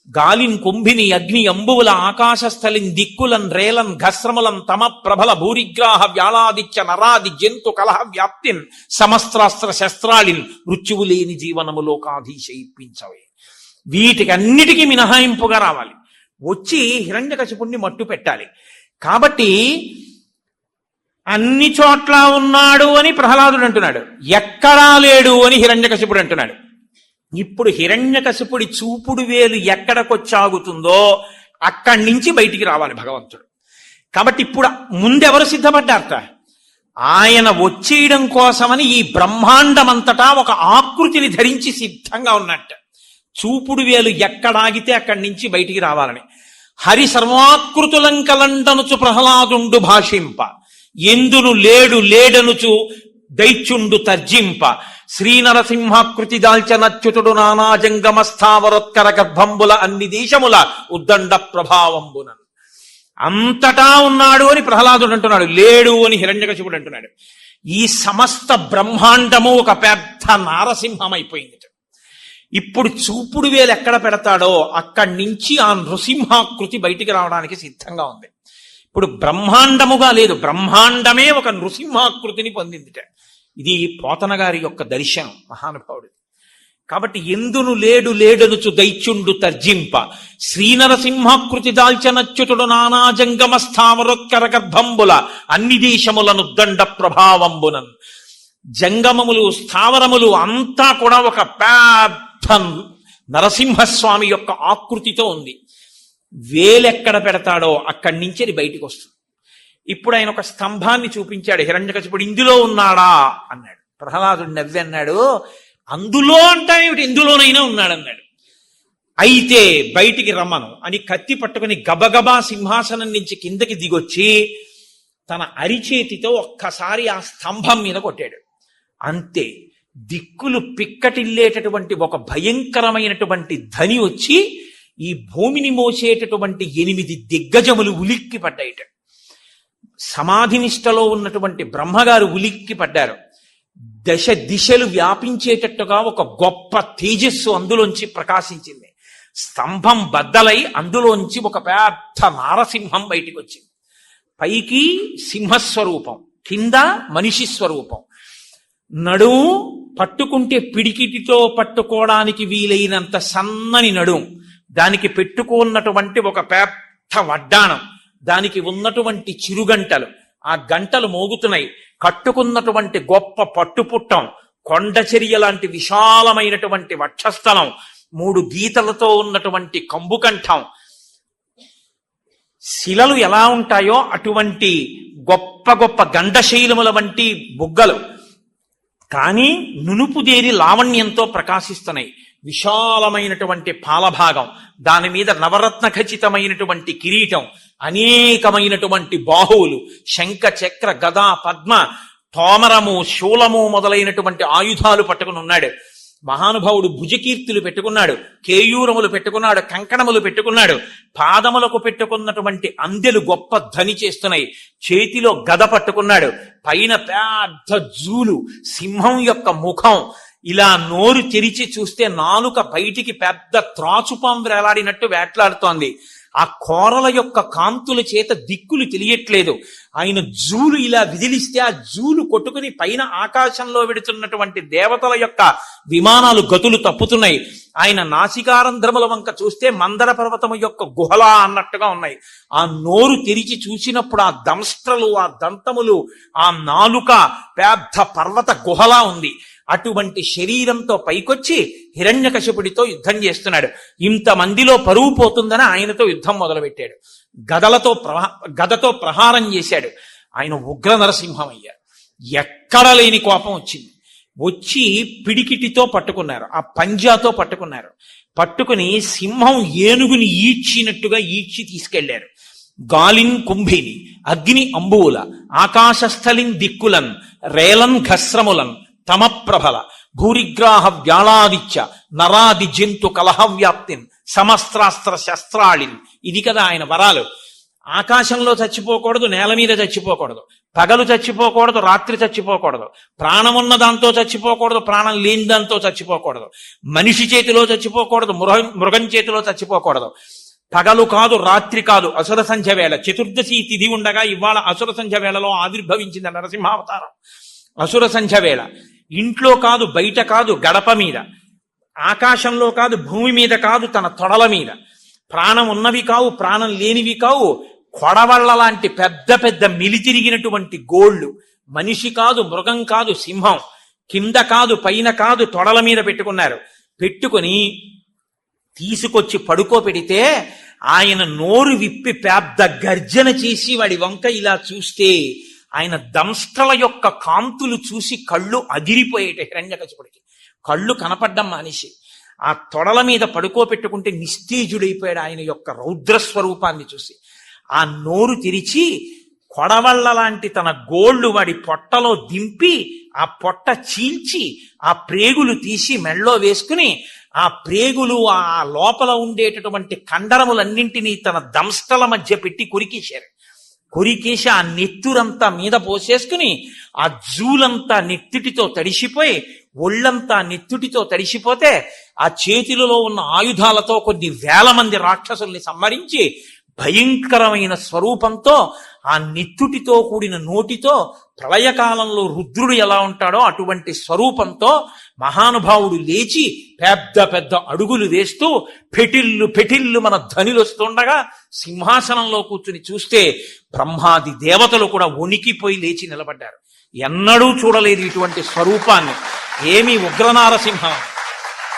గాలిన్ కుంభిని అగ్ని అంబువుల ఆకాశస్థలిన్ దిక్కులన్ రేలన్ ఘస్రములన్ తమ ప్రభల భూరిగ్రాహ వ్యాళాదిత్య నరాది జంతు కలహ వ్యాప్తిన్ సమస్త్రాస్త్ర శస్త్రాలిన్ మృత్యువు లేని జీవనములోకాధీశ ఇప్పించవే. వీటికి అన్నిటికీ మినహాయింపుగా రావాలి. వచ్చి హిరణ్యకశిపుణ్ణి మట్టు పెట్టాలి. కాబట్టి అన్ని చోట్ల ఉన్నాడు అని ప్రహ్లాదుడు అంటున్నాడు, ఎక్కడా లేడు అని హిరణ్యకశిపుడు అంటున్నాడు. ఇప్పుడు హిరణ్యకశిపుడి చూపుడు వేలు ఎక్కడికొచ్చాగుతుందో అక్కడి నుంచి బయటికి రావాలి భగవంతుడు. కాబట్టి ఇప్పుడు ముందెవరు సిద్ధపడ్డారట? ఆయన వచ్చేయడం కోసమని ఈ బ్రహ్మాండమంతటా ఒక ఆకృతిని ధరించి సిద్ధంగా ఉన్నట్ట. చూపుడు వేలు ఎక్కడాగితే అక్కడి నుంచి బయటికి రావాలని. హరి సర్వాకృతులంకలండనుచు ప్రహ్లాదుండు భాషింప ఎందును లేడు లేడనుచు దైత్యుండు తర్జింప శ్రీనరసింహాకృతి దాల్చనచ్యుతుడు నానా జంగమ స్థావరోత్కర గర్భంబుల అన్ని దేశముల ఉద్దండ ప్రభావంబున. అంతటా ఉన్నాడు అని ప్రహ్లాదుడు అంటున్నాడు, లేడు అని హిరణ్యకశిపుడు అంటున్నాడు. ఈ సమస్త బ్రహ్మాండము ఒక పెద్ద నారసింహం అయిపోయింది. ఇప్పుడు చూపుడు వేలు ఎక్కడ పెడతాడో అక్కడి నుంచి ఆ నృసింహాకృతి బయటికి రావడానికి సిద్ధంగా ఉంది. ఇప్పుడు బ్రహ్మాండముగా లేదు, బ్రహ్మాండమే ఒక నృసింహాకృతిని పొందిందిట. ఇది పోతన గారి యొక్క దర్శనం మహానుభావుడు. కాబట్టి ఎందును లేడు లేడనుచు దైత్యుండు తర్జింప శ్రీనరసింహాకృతి దాల్చనచ్యుతుడు నానా జంగమ స్థావరోత్కర గర్భంబుల అన్ని దేశములను దండ ప్రభావంబునన్. జంగమములు స్థావరములు అంతా కూడా ఒక పెద్ద నరసింహస్వామి యొక్క ఆకృతితో ఉంది. వేలెక్కడ పెడతాడో అక్కడి నుంచి అది బయటికి వస్తుంది. ఇప్పుడు ఆయన ఒక స్తంభాన్ని చూపించాడు హిరణ్యకశిపుడు, ఇందులో ఉన్నాడా అన్నాడు. ప్రహ్లాదుడు నవ్వి అన్నాడు, అందులో అంటావేమిటి, ఎందులోనైనా ఉన్నాడన్నాడు. అయితే బయటికి రమ్మను అని కత్తి పట్టుకుని గబగబా సింహాసనం నుంచి కిందకి దిగొచ్చి తన అరిచేతితో ఒక్కసారి ఆ స్తంభం మీద కొట్టాడు. అంతే, దిక్కులు పిక్కటిల్లేటటువంటి ఒక భయంకరమైనటువంటి ధ్వని వచ్చి ఈ భూమిని మోసేటటువంటి 8 దిగ్గజములు ఉలిక్కి పడ్డాయిట. సమాధినిష్టలో ఉన్నటువంటి బ్రహ్మగారు ఉలిక్కి పడ్డారు. దశ దిశలు వ్యాపించేటట్టుగా ఒక గొప్ప తేజస్సు అందులోంచి ప్రకాశించింది. స్తంభం బద్దలై అందులోంచి ఒక పెద్ద నారసింహం బయటికి వచ్చింది. పైకి సింహస్వరూపం, కింద మనిషి స్వరూపం. నడుము పట్టుకుంటే పిడికిటితో పట్టుకోవడానికి వీలైనంత సన్నని నడుము, దానికి పెట్టుకున్నటువంటి ఒక పెద్ద వడ్డాణం, దానికి ఉన్నటువంటి చిరుగంటలు, ఆ గంటలు మోగుతున్నాయి. కట్టుకున్నటువంటి గొప్ప పట్టుపుట్టం, కొండచర్య లాంటి విశాలమైనటువంటి వక్షస్థలం, 3 గీతలతో ఉన్నటువంటి కంబుకంఠం. శిలలు ఎలా ఉంటాయో అటువంటి గొప్ప గొప్ప గండశైలముల వంటి బుగ్గలు, కానీ నునుపుదేరి లావణ్యంతో ప్రకాశిస్తున్నాయి. విశాలమైనటువంటి పాలభాగం, దాని మీద నవరత్న ఖచ్చితమైనటువంటి కిరీటం, అనేకమైనటువంటి బాహువులు, శంఖ చక్ర గదా పద్మ తోమరము శూలము మొదలైనటువంటి ఆయుధాలు పట్టుకుని ఉన్నాడు. మహానుభావుడు భుజకీర్తులు పెట్టుకున్నాడు, కేయూరములు పెట్టుకున్నాడు, కంకణములు పెట్టుకున్నాడు. పాదములకు పెట్టుకున్నటువంటి అందెలు గొప్ప ధ్వని చేస్తున్నాయి. చేతిలో గద పట్టుకున్నాడు. పైన పెద్ద జూలు, సింహం యొక్క ముఖం. ఇలా నోరు తెరిచి చూస్తే నాలుక బయటికి పెద్ద త్రాచుపాం వేలాడినట్టు వేట్లాడుతోంది. ఆ కోరల యొక్క కాంతుల చేత దిక్కులు తెలియట్లేదు. ఆయన జూలు ఇలా విదిలిస్తే ఆ జూలు కొట్టుకుని పైన ఆకాశంలో వెడుతున్నటువంటి దేవతల యొక్క విమానాలు గతులు తప్పుతున్నాయి. ఆయన నాసికారంధ్రముల వంక చూస్తే మందర పర్వతము యొక్క గుహలా అన్నట్టుగా ఉన్నాయి. ఆ నోరు తెరిచి చూసినప్పుడు ఆ దంష్ట్రలు, ఆ దంతములు, ఆ నాలుక పెద్ద పర్వత గుహలా ఉంది. అటువంటి శరీరంతో పైకొచ్చి హిరణ్యకశిపుడితో యుద్ధం చేస్తున్నాడు. ఇంతమందిలో పరువు పోతుందని ఆయనతో యుద్ధం మొదలుపెట్టాడు. గదతో ప్రహారం చేశాడు. ఆయన ఉగ్ర నరసింహం అయ్యారు. ఎక్కడ లేని కోపం వచ్చింది. వచ్చి పిడికిటితో పట్టుకున్నారు, ఆ పంజాతో పట్టుకున్నారు. పట్టుకుని సింహం ఏనుగుని ఈడ్చినట్టుగా ఈడ్చి తీసుకెళ్లారు. గాలిన్ కుంభిని అగ్ని అంబువుల ఆకాశస్థలిన్ దిక్కులన్ రేలన్ ఘస్రములన్ తమప్రభల భూరిగ్రాహ వ్యాళాదిత్య నరాది జంతు కలహవ్యాప్తిన్ సమస్త్రాస్త్ర శస్త్రాళిన్. ఇది కదా ఆయన వరాలు. ఆకాశంలో చచ్చిపోకూడదు, నేల మీద చచ్చిపోకూడదు, పగలు చచ్చిపోకూడదు, రాత్రి చచ్చిపోకూడదు, ప్రాణం ఉన్న దాంతో చచ్చిపోకూడదు, ప్రాణం లేని దాంతో చచ్చిపోకూడదు, మనిషి చేతిలో చచ్చిపోకూడదు, మృగం చేతిలో చచ్చిపోకూడదు, పగలు కాదు రాత్రి కాదు, అసుర సంధ్య వేళ. చతుర్దశి తిథి ఉండగా ఇవాళ అసుర సంధ్య వేళలో ఆవిర్భవించింది నరసింహావతారం. అసుర సంధ్య వేళ ఇంట్లో కాదు, బయట కాదు, గడప మీద, ఆకాశంలో కాదు, భూమి మీద కాదు, తన తొడల మీద. ప్రాణం ఉన్నవి కావు, ప్రాణం లేనివి కావు, కొడవళ్ళ లాంటి పెద్ద పెద్ద మిలితిరిగినటువంటి గోళ్ళు. మనిషి కాదు, మృగం కాదు, సింహం. కింద కాదు, పైన కాదు, తొడల మీద పెట్టుకున్నారు. పెట్టుకుని తీసుకొచ్చి పడుకోబెడితే ఆయన నోరు విప్పి పెద్ద గర్జన చేసి వాడి వంక ఇలా చూస్తే ఆయన దంష్ట్రల యొక్క కాంతులు చూసి కళ్ళు అదిరిపోయేట హిరణ్యకశిపుడికి. కళ్ళు కనపడ్డం మానేసి ఆ తొడల మీద పడుకోబెట్టుకుంటే నిస్తేజుడైపోయాడు ఆయన యొక్క రౌద్రస్వరూపాన్ని చూసి. ఆ నోరు తెరిచి కొడవళ్ళ లాంటి తన గోళ్లు వాడి పొట్టలో దింపి ఆ పొట్ట చీల్చి ఆ ప్రేగులు తీసి మెళ్ళో వేసుకుని ఆ ప్రేగులు ఆ లోపల ఉండేటటువంటి కండరములన్నింటినీ తన దంష్ట్రల మధ్య పెట్టి కొరికేశారు. కొరికేసి ఆ నెత్తురంతా మీద పోసేసుకుని ఆ జూలంతా నెత్తుటితో తడిసిపోయి ఒళ్ళంతా నెత్తుటితో తడిసిపోతే ఆ చేతులలో ఉన్న ఆయుధాలతో కొన్ని వేల మంది రాక్షసుల్ని సంహరించి భయంకరమైన స్వరూపంతో ఆ నెత్తుటితో కూడిన నోటితో ప్రళయకాలంలో రుద్రుడు ఎలా ఉంటాడో అటువంటి స్వరూపంతో మహానుభావుడు లేచి పెద్ద పెద్ద అడుగులు వేస్తూ పెటిల్లు మన ధ్వనిలొస్తుండగా సింహాసనంలో కూర్చుని చూస్తే బ్రహ్మాది దేవతలు కూడా వణికిపోయి లేచి నిలబడ్డారు. ఎన్నడూ చూడలేదు ఇటువంటి స్వరూపాన్ని. ఏమి ఉగ్రనారసింహం!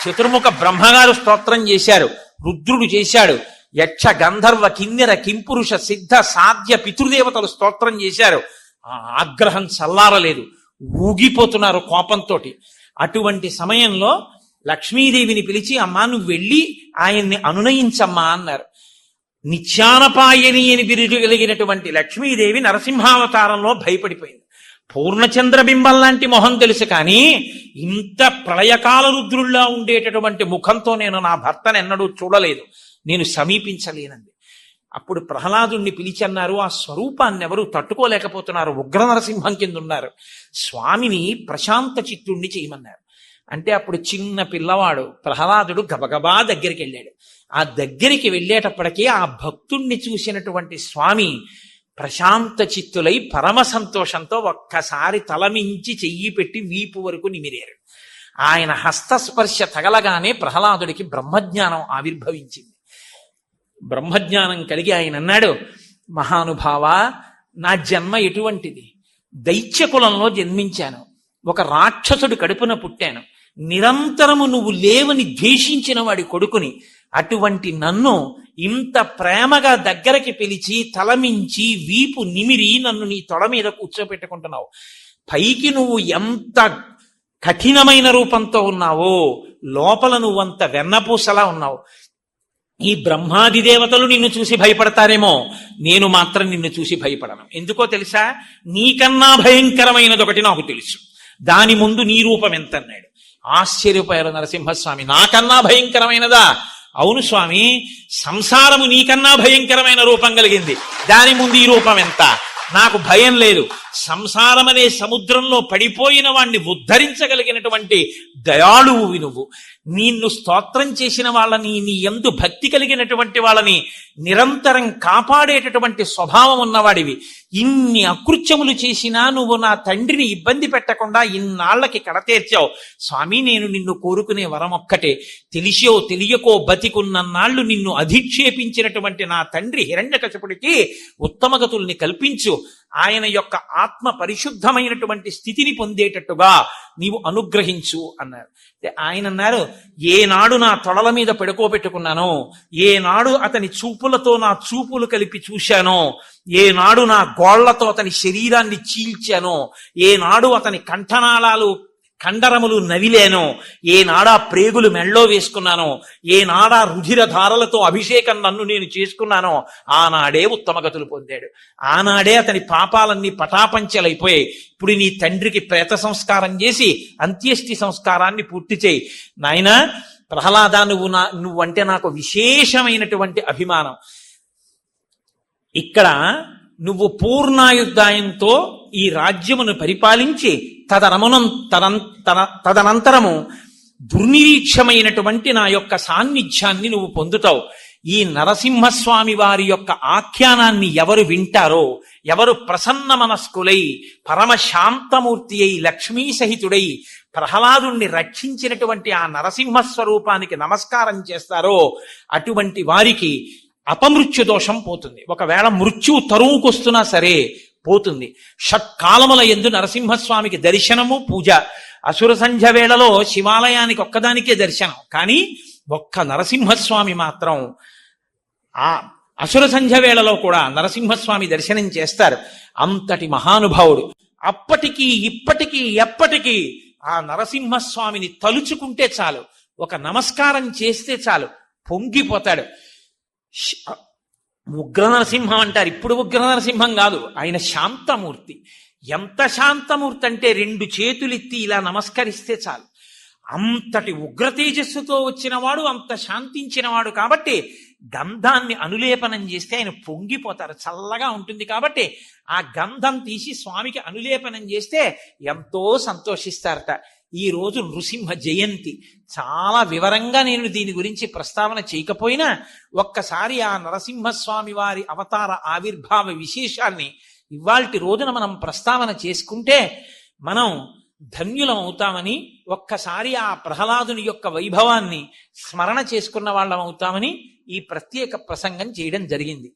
చతుర్ముఖ బ్రహ్మగారు స్తోత్రం చేశారు, రుద్రుడు చేశాడు, యక్ష గంధర్వ కిన్నెర కింపురుష సిద్ధ సాధ్య పితృదేవతలు స్తోత్రం చేశారు. ఆ ఆగ్రహం చల్లారలేదు, ఊగిపోతున్నారు కోపంతో. అటువంటి సమయంలో లక్ష్మీదేవిని పిలిచి, అమ్మా నువ్వు వెళ్ళి ఆయన్ని అనునయించమ్మా అన్నారు. నిత్యానపాయని అని బిరుదు కలిగినటువంటి లక్ష్మీదేవి నరసింహావతారంలో భయపడిపోయింది. పూర్ణచంద్రబింబం లాంటి మొహం తెలుసు, కానీ ఇంత ప్రళయకాల రుద్రుల్లా ఉండేటటువంటి ముఖంతో నేను నా భర్తను ఎన్నడూ చూడలేదు, నేను సమీపించలేనంది. అప్పుడు ప్రహ్లాదుణ్ణి పిలిచన్నారు. ఆ స్వరూపాన్ని ఎవరు తట్టుకోలేకపోతున్నారు, ఉగ్ర నరసింహం కింద ఉన్నారు. స్వామిని ప్రశాంత చిత్తుణ్ణి చేయమన్నారు. అంటే అప్పుడు చిన్న పిల్లవాడు ప్రహ్లాదుడు గబగబా దగ్గరికి వెళ్ళాడు. ఆ దగ్గరికి వెళ్ళేటప్పటికీ ఆ భక్తుణ్ణి చూసినటువంటి స్వామి ప్రశాంత చిత్తులై పరమ సంతోషంతో ఒక్కసారి తలమించి చెయ్యి పెట్టి వీపు వరకు నిమిరారు. ఆయన హస్తస్పర్శ తగలగానే ప్రహ్లాదుడికి బ్రహ్మజ్ఞానం ఆవిర్భవించింది. బ్రహ్మజ్ఞానం కలిగి ఆయన అన్నాడు, మహానుభావ, నా జన్మ ఎటువంటిది? దైత్యకులంలో జన్మించాను, ఒక రాక్షసుడు కడుపున పుట్టాను, నిరంతరము నువ్వు లేవని ద్వేషించిన వాడి కొడుకుని. అటువంటి నన్ను ఇంత ప్రేమగా దగ్గరికి పిలిచి తలమించి వీపు నిమిరి నన్ను నీ తొడ మీద కూర్చోపెట్టుకుంటున్నావు. పైకి నువ్వు ఎంత కఠినమైన రూపంతో ఉన్నావో లోపల నువ్వంత వెన్నపూసలా ఉన్నావు. ఈ బ్రహ్మాది దేవతలు నిన్ను చూసి భయపడతారేమో, నేను మాత్రం నిన్ను చూసి భయపడను. ఎందుకో తెలుసా? నీకన్నా భయంకరమైనది ఒకటి నాకు తెలుసు, దాని ముందు నీ రూపం ఎంత అన్నాడు. ఆశ్చర్యపోయారు నరసింహస్వామి. నాకన్నా భయంకరమైనదా? అవును స్వామి, సంసారము నీకన్నా భయంకరమైన రూపం కలిగింది, దాని ముందు ఈ రూపం ఎంత? నాకు భయం లేదు. సంసారం అనే సముద్రంలో పడిపోయిన వాణ్ణి ఉద్ధరించగలిగినటువంటి దయాళువువి నువ్వు. నిన్ను స్తోత్రం చేసిన వాళ్ళని, నీ యందు భక్తి కలిగినటువంటి వాళ్ళని నిరంతరం కాపాడేటటువంటి స్వభావం ఉన్నవాడివి. ఇన్ని అకృత్యములు చేసినా నువ్వు నా తండ్రిని ఇబ్బంది పెట్టకుండా ఇన్నాళ్లకి కడతీర్చావు. స్వామి, నేను నిన్ను కోరుకునే వరం ఒక్కటే, తెలిసో తెలియకో బతికున్నన్నాళ్లు నిన్ను అధిక్షేపించినటువంటి నా తండ్రి హిరణ్యకశిపుడికి ఉత్తమగతుల్ని కల్పించు. ఆయన యొక్క ఆత్మ పరిశుద్ధమైనటువంటి స్థితిని పొందేటట్టుగా నీవు అనుగ్రహించు అన్నారు. ఆయన అన్నారు, ఏనాడు నా తొడల మీద పెడుకోబెట్టుకున్నానో, ఏనాడు అతని చూపులతో నా చూపులు కలిపి చూశానో, ఏనాడు నా గోళ్లతో అతని శరీరాన్ని చీల్చానో, ఏనాడు అతని కంఠనాళాలు కండరములు నవిలేనో, ఏనాడా ప్రేగులు మెళ్ళో వేసుకున్నానో, ఏనాడా రుధిర ధారలతో అభిషేకం నన్ను నేను చేసుకున్నానో, ఆనాడే ఉత్తమగతులు పొందాడు. ఆనాడే అతని పాపాలన్నీ పటాపంచలైపోయాయి. ఇప్పుడు నీ తండ్రికి ప్రేత సంస్కారం చేసి అంత్యేష్టి సంస్కారాన్ని పూర్తి చేయి. నాయనా ప్రహ్లాద, నువ్వంటే నాకు విశేషమైనటువంటి అభిమానం. ఇక్కడ నువ్వు పూర్ణాయుద్ధాయంతో ఈ రాజ్యమును పరిపాలించి తదనంతరము దుర్నిరీక్షమైనటువంటి నా యొక్క సాన్నిధ్యాన్ని నువ్వు పొందుతావు. ఈ నరసింహస్వామి వారి యొక్క ఆఖ్యానాన్ని ఎవరు వింటారో, ఎవరు ప్రసన్న మనస్కులై పరమశాంతమూర్తి అయి లక్ష్మీ సహితుడై ప్రహ్లాదుణ్ణి రక్షించినటువంటి ఆ నరసింహస్వరూపానికి నమస్కారం చేస్తారో, అటువంటి వారికి అపమృత్యు దోషం పోతుంది. ఒకవేళ మృత్యువు తరువుకొస్తున్నా సరే పోతుంది. షట్కాలముల యందు నరసింహస్వామికి దర్శనము, పూజ. అసుర సంధ్య వేళలో శివాలయానికి ఒక్కదానికే దర్శనం, కానీ ఒక్క నరసింహస్వామి మాత్రం ఆ అసుర సంధ్య వేళలో కూడా నరసింహస్వామి దర్శనం చేస్తారు. అంతటి మహానుభావుడు. అప్పటికీ ఇప్పటికీ ఎప్పటికీ ఆ నరసింహస్వామిని తలుచుకుంటే చాలు, ఒక నమస్కారం చేస్తే చాలు, పొంగిపోతాడు. ఉగ్ర నరసింహం అంటారు, ఇప్పుడు ఉగ్ర నరసింహం కాదు, ఆయన శాంతమూర్తి. ఎంత శాంతమూర్తి అంటే 2 చేతులెత్తి ఇలా నమస్కరిస్తే చాలు. అంతటి ఉగ్ర తేజస్సుతో వచ్చినవాడు, అంత శాంతించినవాడు. కాబట్టి గంధాన్ని అనులేపనం చేస్తే ఆయన పొంగిపోతారు. చల్లగా ఉంటుంది కాబట్టి ఆ గంధం తీసి స్వామికి అనులేపనం చేస్తే ఎంతో సంతోషిస్తారట. ఈ రోజు నృసింహ జయంతి. చాలా వివరంగా నేను దీని గురించి ప్రస్తావన చేయకపోయినా ఒక్కసారి ఆ నరసింహస్వామి వారి అవతార ఆవిర్భావ విశేషాన్ని ఇవాల్టి రోజున మనం ప్రస్తావన చేసుకుంటే మనం ధన్యులం అవుతామని, ఒక్కసారి ఆ ప్రహ్లాదుని యొక్క వైభవాన్ని స్మరణ చేసుకున్న వాళ్ళం అవుతామని ఈ ప్రత్యేక ప్రసంగం చేయడం జరిగింది.